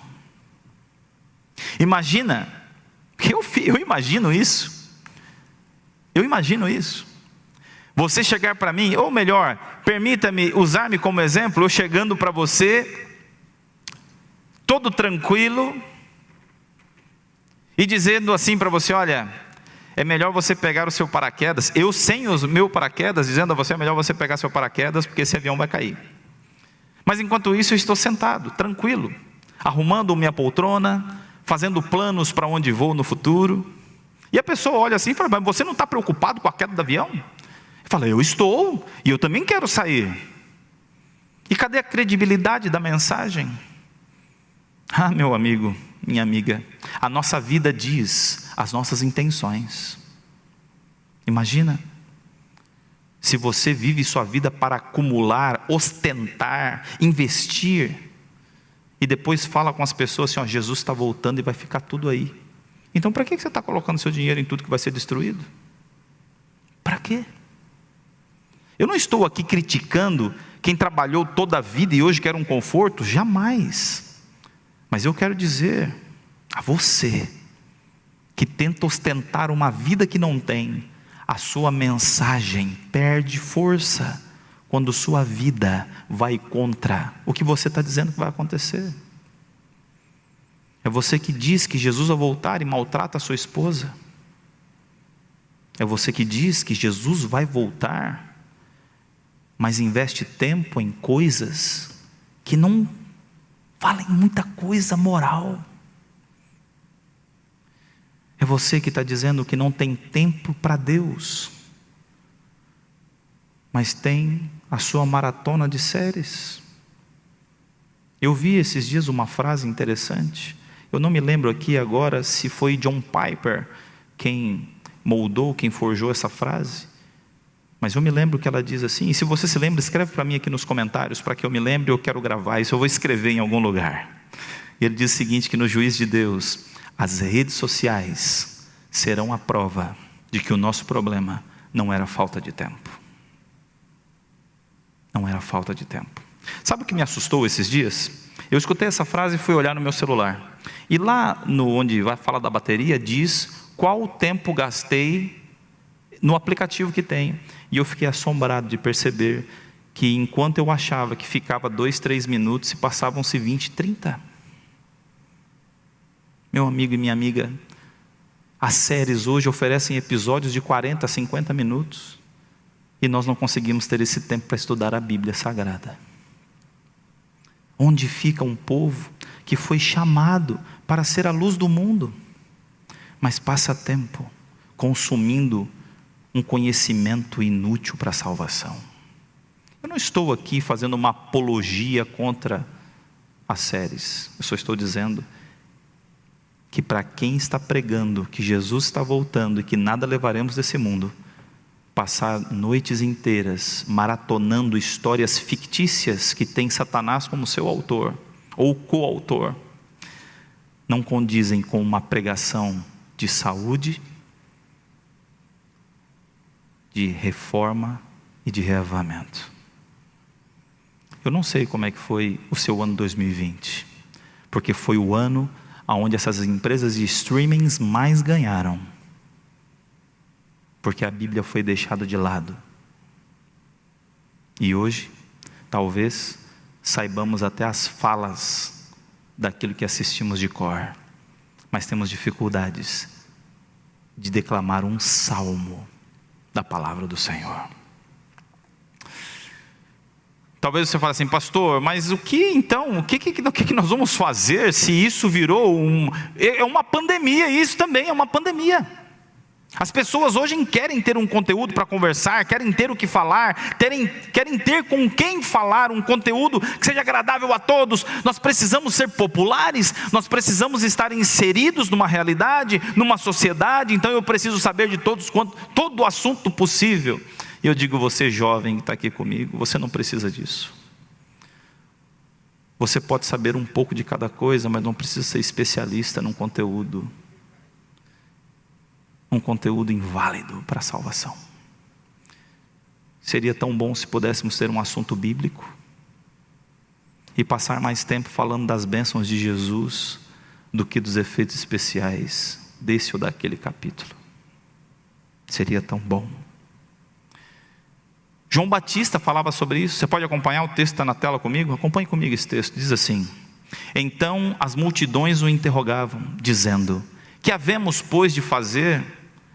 Imagina, eu imagino isso. Eu imagino isso. Você chegar para mim, ou melhor, permita-me usar-me como exemplo, eu chegando para você, todo tranquilo, e dizendo assim para você: olha, é melhor você pegar o seu paraquedas. Eu sem o meu paraquedas, dizendo a você: é melhor você pegar seu paraquedas, porque esse avião vai cair. Mas enquanto isso eu estou sentado, tranquilo, arrumando minha poltrona, fazendo planos para onde vou no futuro. E a pessoa olha assim e fala: mas você não está preocupado com a queda do avião? Eu falo: eu estou, e eu também quero sair. E cadê a credibilidade da mensagem? Ah, meu amigo, minha amiga, a nossa vida diz as nossas intenções. Imagina, se você vive sua vida para acumular, ostentar, investir, e depois fala com as pessoas assim: ó, Jesus está voltando e vai ficar tudo aí. Então para que você está colocando seu dinheiro em tudo que vai ser destruído? Para quê? Eu não estou aqui criticando quem trabalhou toda a vida e hoje quer um conforto, jamais. Mas eu quero dizer a você, que tenta ostentar uma vida que não tem, a sua mensagem perde força, quando sua vida vai contra o que você está dizendo que vai acontecer. É você que diz que Jesus vai voltar e maltrata a sua esposa. É você que diz que Jesus vai voltar, mas investe tempo em coisas que não valem muita coisa moral. É você que está dizendo que não tem tempo para Deus, mas tem a sua maratona de séries. Eu vi esses dias uma frase interessante. Eu não me lembro aqui agora se foi John Piper quem moldou, quem forjou essa frase, mas eu me lembro que ela diz assim, e se você se lembra, escreve para mim aqui nos comentários, para que eu me lembre, eu quero gravar isso, eu vou escrever em algum lugar. E ele diz o seguinte, que no juízo de Deus, as redes sociais serão a prova de que o nosso problema não era falta de tempo. Não era falta de tempo. Sabe o que me assustou esses dias? Eu escutei essa frase e fui olhar no meu celular. E lá onde vai falar da bateria, diz qual tempo gastei no aplicativo que tem. E eu fiquei assombrado de perceber que enquanto eu achava que ficava 2, 3 minutos, se passavam-se 20, 30. Meu amigo e minha amiga, as séries hoje oferecem episódios de 40, 50 minutos. E nós não conseguimos ter esse tempo para estudar a Bíblia Sagrada. Onde fica um povo que foi chamado para ser a luz do mundo, mas passa tempo consumindo um conhecimento inútil para a salvação. Eu não estou aqui fazendo uma apologia contra as séries. Eu só estou dizendo que para quem está pregando que Jesus está voltando e que nada levaremos desse mundo, passar noites inteiras maratonando histórias fictícias que tem Satanás como seu autor ou coautor, não condizem com uma pregação de saúde, de reforma e de reavivamento. Eu não sei como é que foi o seu ano 2020, porque foi o ano onde essas empresas de streamings mais ganharam, porque a Bíblia foi deixada de lado. E hoje, talvez, saibamos até as falas daquilo que assistimos de cor, mas temos dificuldades de declamar um salmo da palavra do Senhor. Talvez você fale assim, pastor, mas o que então? O que nós vamos fazer se isso virou é uma pandemia? Isso também é uma pandemia. As pessoas hoje querem ter um conteúdo para conversar, querem ter o que falar, querem ter com quem falar, um conteúdo que seja agradável a todos. Nós precisamos ser populares, nós precisamos estar inseridos numa realidade, numa sociedade. Então eu preciso saber de todos, todo o assunto possível. E eu digo, você jovem que está aqui comigo, você não precisa disso. Você pode saber um pouco de cada coisa, mas não precisa ser especialista num conteúdo. Um conteúdo inválido para a salvação. Seria tão bom se pudéssemos ter um assunto bíblico e passar mais tempo falando das bênçãos de Jesus do que dos efeitos especiais desse ou daquele capítulo. Seria tão bom. João Batista falava sobre isso. Você pode acompanhar, o texto está na tela comigo? Acompanhe comigo esse texto. Diz assim: então as multidões o interrogavam, dizendo: que havemos, pois, de fazer?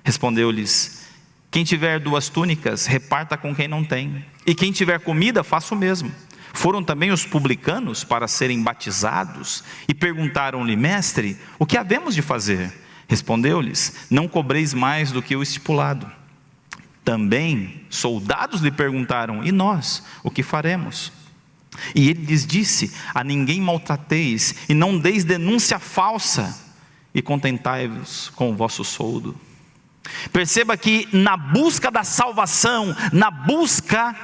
Respondeu-lhes: quem tiver 2 túnicas, reparta com quem não tem, e quem tiver comida, faça o mesmo. Foram também os publicanos para serem batizados, e perguntaram-lhe: mestre, o que havemos de fazer? Respondeu-lhes: não cobreis mais do que o estipulado. Também soldados lhe perguntaram: e nós, o que faremos? E ele lhes disse: a ninguém maltrateis, e não deis denúncia falsa, e contentai-vos com o vosso soldo. Perceba que na busca da salvação, na busca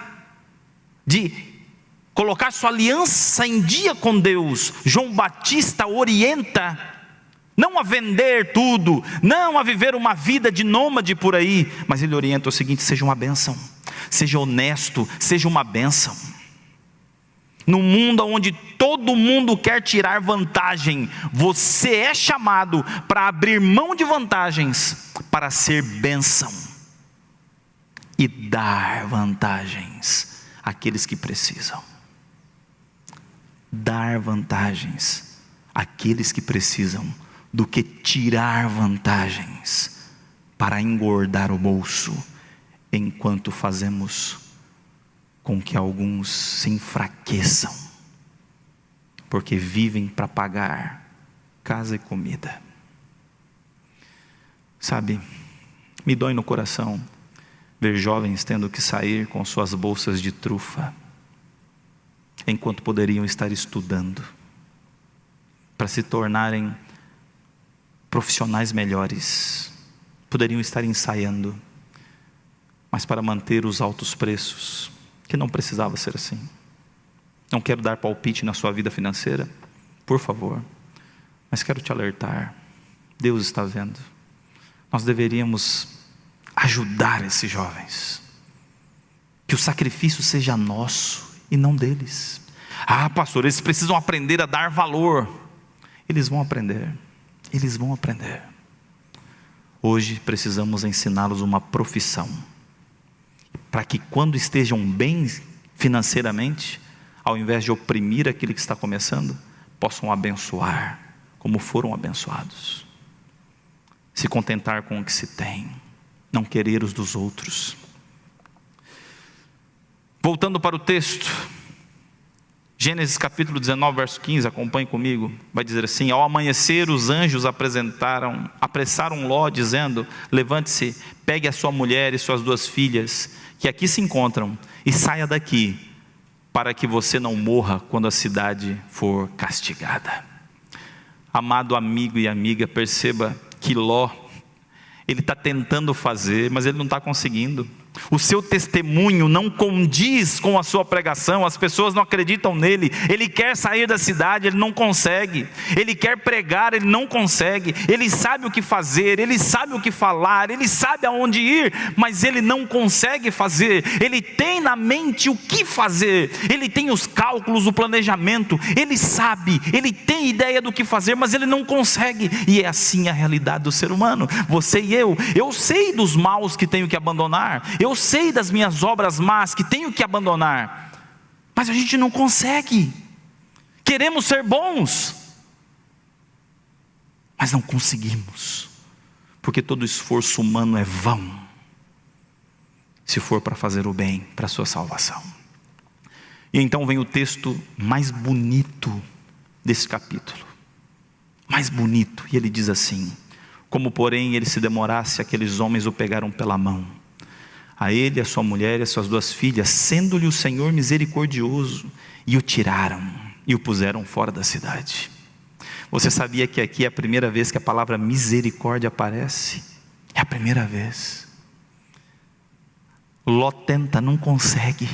de colocar sua aliança em dia com Deus, João Batista orienta não a vender tudo, não a viver uma vida de nômade por aí, mas ele orienta o seguinte: seja uma bênção, seja honesto, seja uma bênção. No mundo onde todo mundo quer tirar vantagem, você é chamado para abrir mão de vantagens, para ser bênção e dar vantagens àqueles que precisam. Dar vantagens àqueles que precisam, do que tirar vantagens para engordar o bolso, enquanto fazemos com que alguns se enfraqueçam porque vivem para pagar casa e comida. Sabe, me dói no coração ver jovens tendo que sair com suas bolsas de trufa, enquanto poderiam estar estudando, para se tornarem profissionais melhores, poderiam estar ensaiando, mas para manter os altos preços, que não precisava ser assim. Não quero dar palpite na sua vida financeira, por favor, mas quero te alertar, Deus está vendo. Nós deveríamos ajudar esses jovens, que o sacrifício seja nosso e não deles. Ah, pastor, eles precisam aprender a dar valor. Eles vão aprender, eles vão aprender. Hoje precisamos ensiná-los uma profissão, para que quando estejam bem financeiramente, ao invés de oprimir aquele que está começando, possam abençoar, como foram abençoados. Se contentar com o que se tem, não querer os dos outros. Voltando para o texto, Gênesis capítulo 19, verso 15, acompanhe comigo, vai dizer assim: ao amanhecer os anjos apressaram Ló, dizendo: levante-se, pegue a sua mulher e suas 2 filhas, que aqui se encontram, e saia daqui, para que você não morra quando a cidade for castigada. Amado amigo e amiga, perceba que Ló, ele está tentando fazer, mas ele não está conseguindo. O seu testemunho não condiz com a sua pregação, as pessoas não acreditam nele. Ele quer sair da cidade, ele não consegue. Ele quer pregar, ele não consegue. Ele sabe o que fazer, ele sabe o que falar, ele sabe aonde ir, mas ele não consegue fazer. Ele tem na mente o que fazer, ele tem os cálculos, o planejamento, ele sabe, ele tem ideia do que fazer, mas ele não consegue. E é assim a realidade do ser humano. Você e eu sei dos maus que tenho que abandonar, eu sei das minhas obras más que tenho que abandonar, mas a gente não consegue. Queremos ser bons, mas não conseguimos, porque todo esforço humano é vão, se for para fazer o bem, para a sua salvação. E então vem o texto mais bonito desse capítulo, mais bonito, e ele diz assim: como porém ele se demorasse, aqueles homens o pegaram pela mão, a ele, a sua mulher e as suas 2 filhas, sendo-lhe o Senhor misericordioso, e o tiraram e o puseram fora da cidade. Você sabia que aqui é a primeira vez que a palavra misericórdia aparece? É a primeira vez. Ló tenta, não consegue,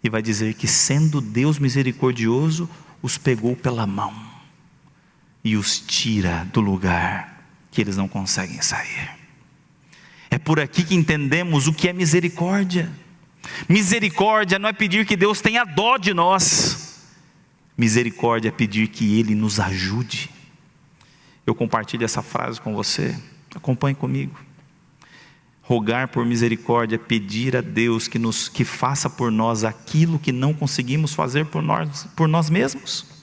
e vai dizer que, sendo Deus misericordioso, os pegou pela mão e os tira do lugar que eles não conseguem sair. É por aqui que entendemos o que é misericórdia. Misericórdia não é pedir que Deus tenha dó de nós. Misericórdia é pedir que Ele nos ajude. Eu compartilho essa frase com você, acompanhe comigo. Rogar por misericórdia é pedir a Deus que faça por nós aquilo que não conseguimos fazer por nós mesmos.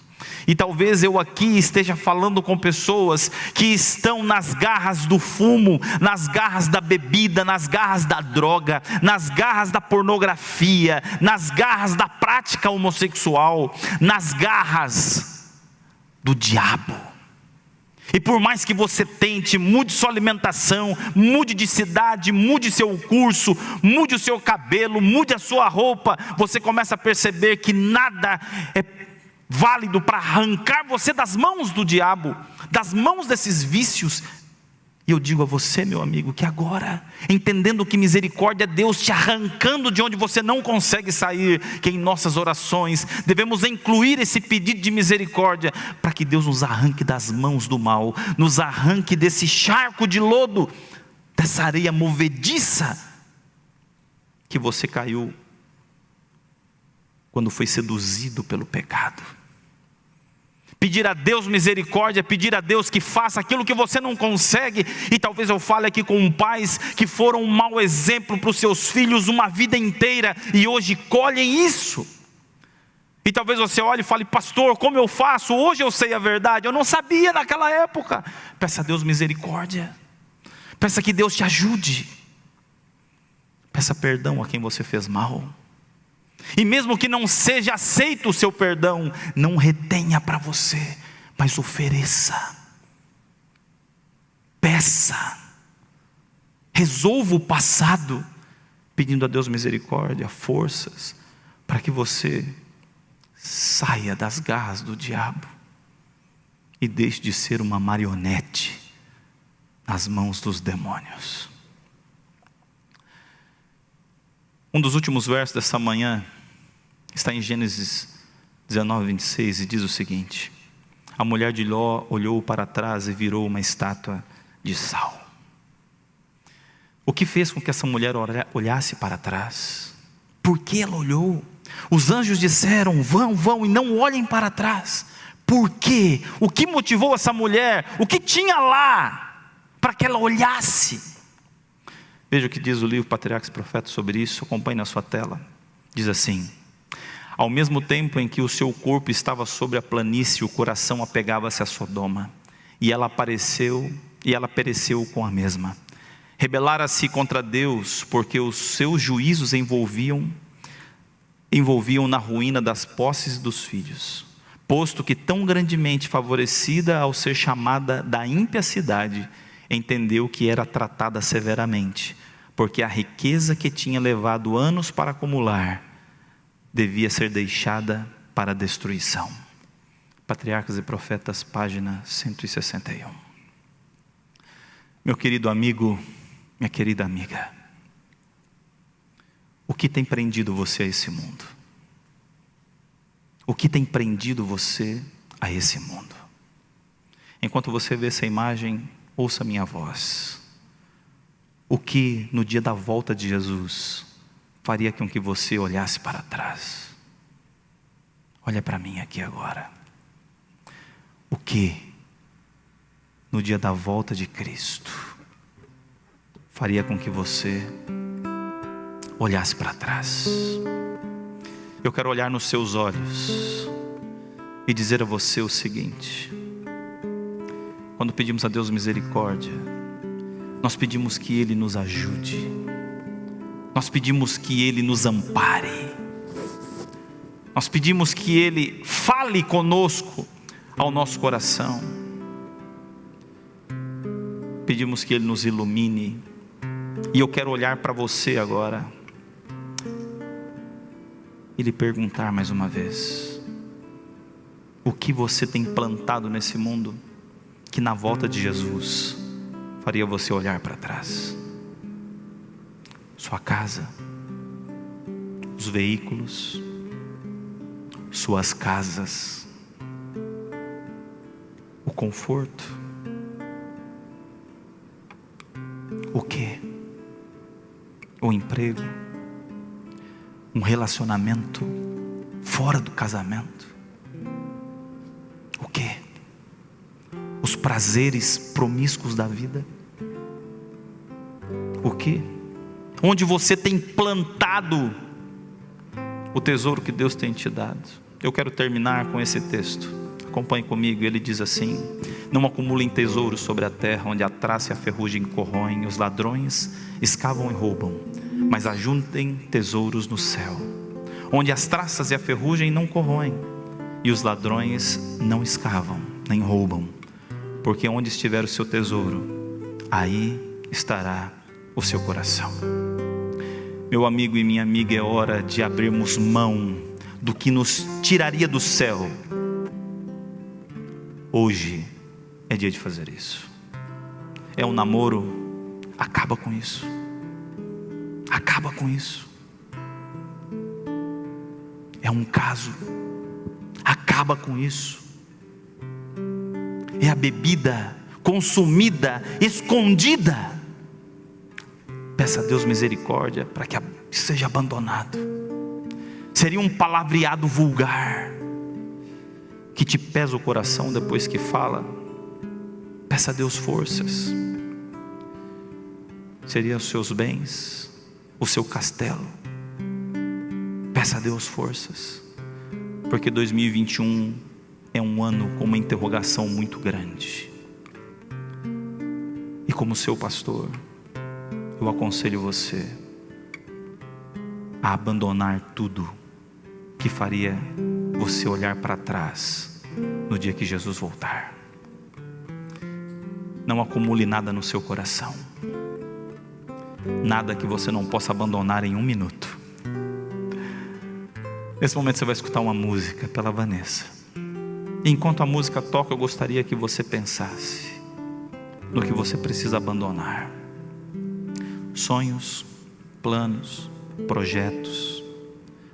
E talvez eu aqui esteja falando com pessoas que estão nas garras do fumo, nas garras da bebida, nas garras da droga, nas garras da pornografia, nas garras da prática homossexual, nas garras do diabo. E por mais que você tente, mude sua alimentação, mude de cidade, mude seu curso, mude o seu cabelo, mude a sua roupa, você começa a perceber que nada é válido para arrancar você das mãos do diabo, das mãos desses vícios. E eu digo a você, meu amigo, que agora, entendendo que misericórdia é Deus te arrancando de onde você não consegue sair, que em nossas orações devemos incluir esse pedido de misericórdia, para que Deus nos arranque das mãos do mal, nos arranque desse charco de lodo, dessa areia movediça que você caiu quando foi seduzido pelo pecado. Pedir a Deus misericórdia, pedir a Deus que faça aquilo que você não consegue. E talvez eu fale aqui com pais que foram um mau exemplo para os seus filhos uma vida inteira, e hoje colhem isso. E talvez você olhe e fale: pastor, como eu faço? Hoje eu sei a verdade, eu não sabia naquela época. Peça a Deus misericórdia, peça que Deus te ajude, peça perdão a quem você fez mal. E mesmo que não seja aceito o seu perdão, não retenha para você, mas ofereça. Peça. Resolva o passado, pedindo a Deus misericórdia, forças, para que você saia das garras do diabo e deixe de ser uma marionete nas mãos dos demônios. Um dos últimos versos dessa manhã está em Gênesis 19, 26, e diz o seguinte: a mulher de Ló olhou para trás e virou uma estátua de sal. O que fez com que essa mulher olhasse para trás? Por que ela olhou? Os anjos disseram: vão e não olhem para trás. Por quê? O que motivou essa mulher? O que tinha lá para que ela olhasse? Veja o que diz o livro Patriarcas e Profetas sobre isso. Acompanhe na sua tela. Diz assim: ao mesmo tempo em que o seu corpo estava sobre a planície, o coração apegava-se a Sodoma, e ela pereceu com a mesma. Rebelara-se contra Deus, porque os seus juízos envolviam na ruína das posses dos filhos, posto que tão grandemente favorecida ao ser chamada da ímpia cidade, entendeu que era tratada severamente, porque a riqueza que tinha levado anos para acumular, devia ser deixada para a destruição. Patriarcas e Profetas, página 161. Meu querido amigo, minha querida amiga, o que tem prendido você a esse mundo? O que tem prendido você a esse mundo? Enquanto você vê essa imagem, ouça a minha voz. O que no dia da volta de Jesus faria com que você olhasse para trás? Olha para mim aqui agora. O que no dia da volta de Cristo faria com que você olhasse para trás? Eu quero olhar nos seus olhos e dizer a você o seguinte: quando pedimos a Deus misericórdia, nós pedimos que Ele nos ajude, nós pedimos que Ele nos ampare, nós pedimos que Ele fale conosco ao nosso coração, pedimos que Ele nos ilumine. E eu quero olhar para você agora e lhe perguntar mais uma vez: o que você tem plantado nesse mundo que na volta de Jesus faria você olhar para trás? Sua casa, os veículos, suas casas, o conforto, o quê? O emprego, um relacionamento fora do casamento, o quê? Os prazeres promíscuos da vida, o quê? Onde você tem plantado o tesouro que Deus tem te dado? Eu quero terminar com esse texto, acompanhe comigo. Ele diz assim: não acumulem tesouros sobre a terra, onde a traça e a ferrugem corroem, os ladrões escavam e roubam, mas ajuntem tesouros no céu, onde as traças e a ferrugem não corroem, e os ladrões não escavam, nem roubam, porque onde estiver o seu tesouro, aí estará o seu coração. Meu amigo e minha amiga, é hora de abrirmos mão do que nos tiraria do céu. Hoje é dia de fazer isso. É um namoro? Acaba com isso. Acaba com isso. É um caso? Acaba com isso. É a bebida consumida, escondida. Peça a Deus misericórdia para que seja abandonado. Seria um palavreado vulgar que te pesa o coração depois que fala. Peça a Deus forças. Seriam os seus bens, o seu castelo. Peça a Deus forças, porque 2021 é um ano com uma interrogação muito grande. E como seu pastor, eu aconselho você a abandonar tudo que faria você olhar para trás no dia que Jesus voltar. Não acumule nada no seu coração, nada que você não possa abandonar em 1 minuto. Nesse momento você vai escutar uma música pela Vanessa. E enquanto a música toca, eu gostaria que você pensasse no que você precisa abandonar. Sonhos, planos, projetos,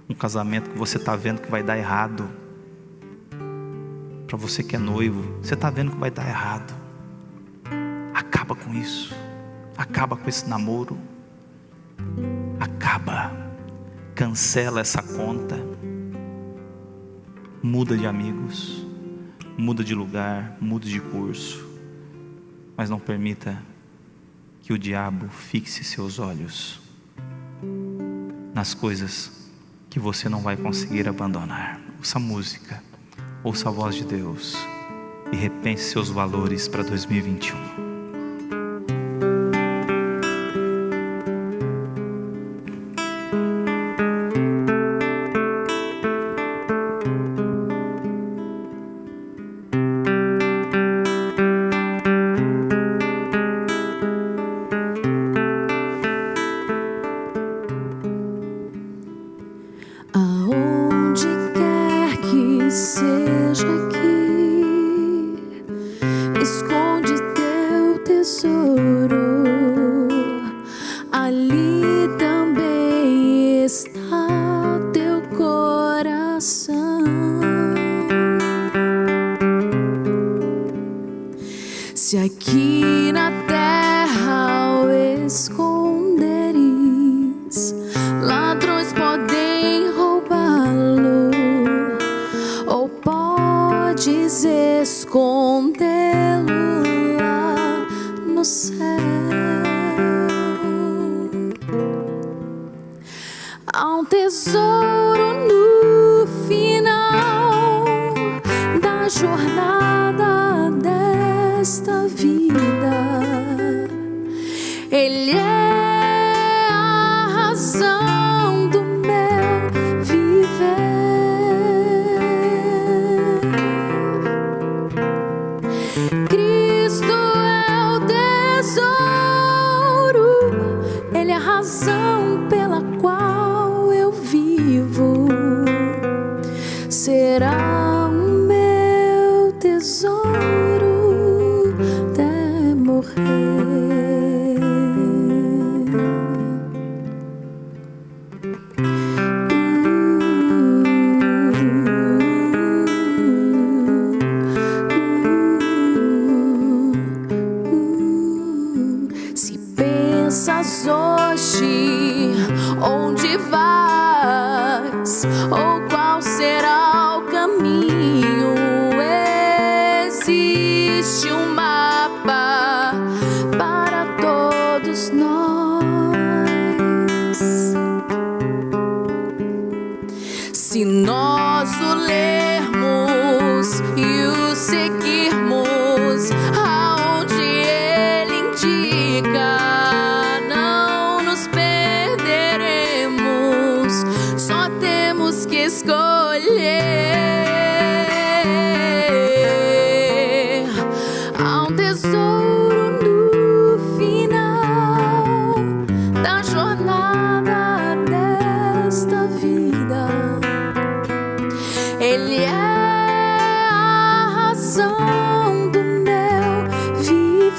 um casamento que você está vendo que vai dar errado. Para você que é noivo, você está vendo que vai dar errado. Acaba com isso. Acaba com esse namoro. Acaba. Cancela essa conta. Muda de amigos. Muda de lugar. Muda de curso. Mas não permita que o diabo fixe seus olhos nas coisas que você não vai conseguir abandonar. Ouça a música, ouça a voz de Deus e repense seus valores para 2021. Aonde quer que seja aqui, esconde teu tesouro, ali também está teu coração. Se aqui na terra o esconderes, ladrões podem roubá-lo, ou podes escondê-lo lá no céu. Há um tesouro no final da jornada desta vida. Ele é a razão do meu viver. Cristo é o tesouro, Ele é a razão pela qual eu vivo. Será o meu tesouro até morrer. Se pensas hoje onde vais, ou qual será o caminho, existe um mapa para todos nós. Se nós o lermos e o seguirmos aonde ele indica, não nos perderemos. Só temos que escolher. Há um tesouro no final da jornada desta vida. Ele é a razão do meu viver.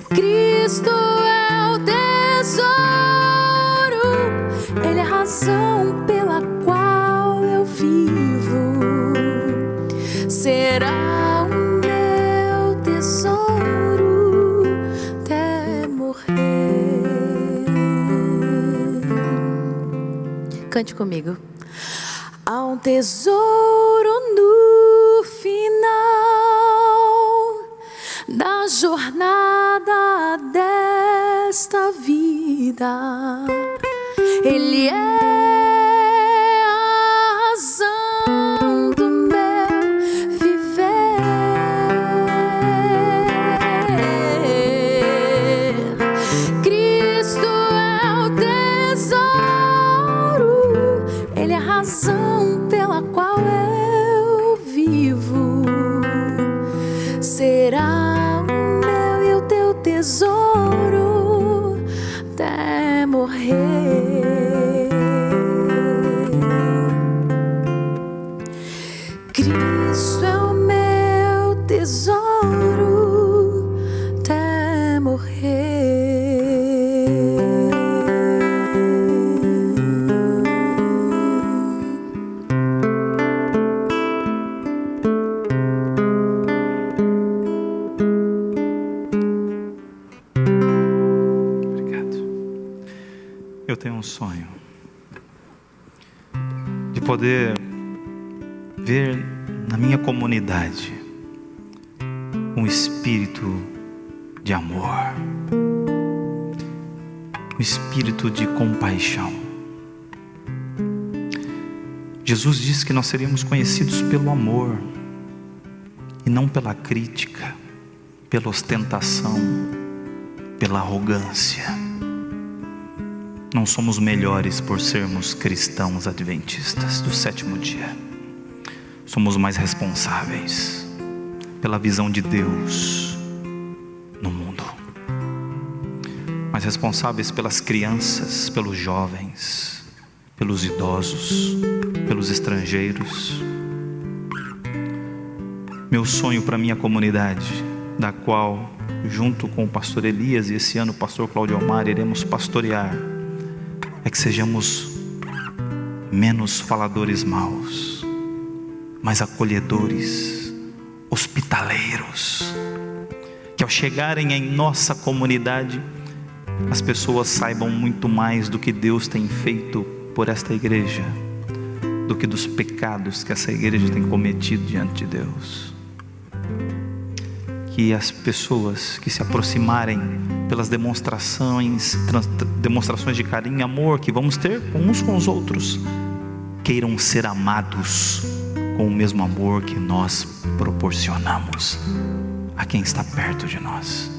Cristo é o tesouro, Ele é a razão pela qual eu vivo. Será o meu tesouro até morrer. Cante comigo. Há um tesouro no final da jornada desta vida. Ele é a razão do meu viver. Cristo é o morrer. Cristo é o meu tesouro até morrer. Eu tenho um sonho de poder ver na minha comunidade um espírito de amor, um espírito de compaixão. Jesus disse que nós seríamos conhecidos pelo amor e não pela crítica, pela ostentação, pela arrogância. Não somos melhores por sermos cristãos adventistas do sétimo dia. Somos mais responsáveis pela visão de Deus no mundo. Mais responsáveis pelas crianças, pelos jovens, pelos idosos, pelos estrangeiros. Meu sonho para minha comunidade, da qual, junto com o pastor Elias e esse ano o pastor Claudio Omar, iremos pastorear, é que sejamos menos faladores maus, mais acolhedores, hospitaleiros. Que ao chegarem em nossa comunidade, as pessoas saibam muito mais do que Deus tem feito por esta igreja, do que dos pecados que essa igreja tem cometido diante de Deus. Que as pessoas que se aproximarem pelas demonstrações de carinho e amor que vamos ter uns com os outros, queiram ser amados com o mesmo amor que nós proporcionamos a quem está perto de nós.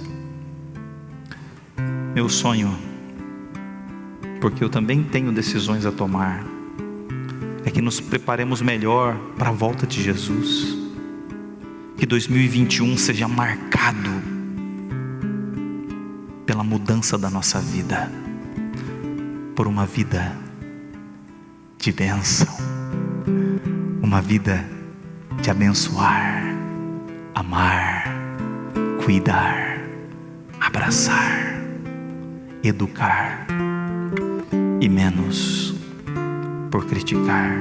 Meu sonho, porque eu também tenho decisões a tomar, é que nos preparemos melhor para a volta de Jesus. Que 2021 seja marcado pela mudança da nossa vida, por uma vida de bênção, uma vida de abençoar, amar, cuidar, abraçar, educar, e menos por criticar,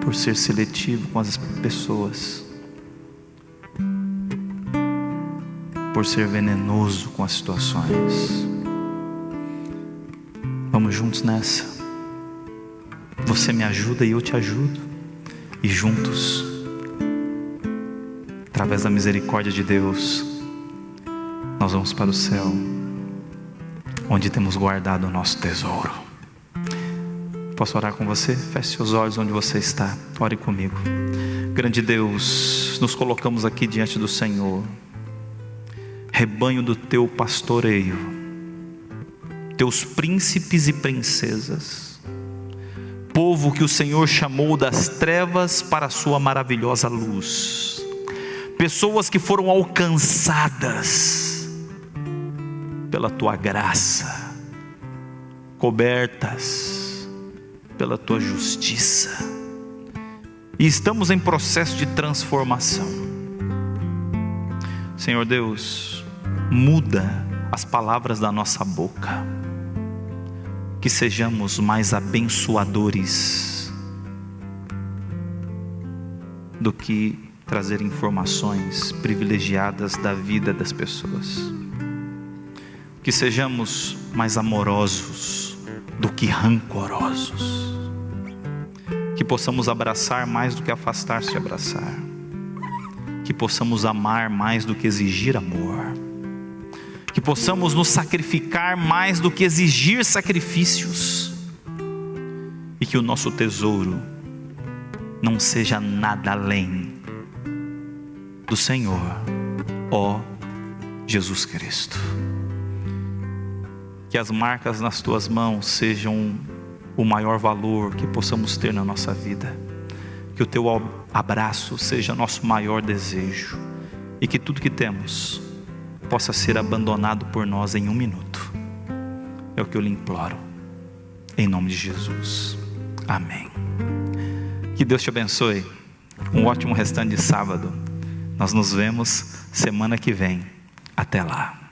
por ser seletivo com as pessoas, por ser venenoso com as situações. Vamos juntos nessa. Você me ajuda e eu te ajudo, e juntos, através da misericórdia de Deus, nós vamos para o céu, onde temos guardado o nosso tesouro. Posso orar com você? Feche seus olhos onde você está. Ore comigo. Grande Deus, nos colocamos aqui diante do Senhor, rebanho do teu pastoreio, teus príncipes e princesas, povo que o Senhor chamou das trevas para a sua maravilhosa luz, pessoas que foram alcançadas pela tua graça, cobertas pela tua justiça, e estamos em processo de transformação. Senhor Deus, muda as palavras da nossa boca, que sejamos mais abençoadores do que trazer informações privilegiadas da vida das pessoas, que sejamos mais amorosos do que rancorosos, que possamos abraçar mais do que afastar-se de abraçar, que possamos amar mais do que exigir amor, que possamos nos sacrificar mais do que exigir sacrifícios, e que o nosso tesouro não seja nada além do Senhor, ó Jesus Cristo. Que as marcas nas tuas mãos sejam o maior valor que possamos ter na nossa vida. Que o teu abraço seja nosso maior desejo, e que tudo que temos possa ser abandonado por nós em 1 minuto. É o que eu lhe imploro. Em nome de Jesus. Amém. Que Deus te abençoe. Um ótimo restante de sábado. Nós nos vemos semana que vem. Até lá.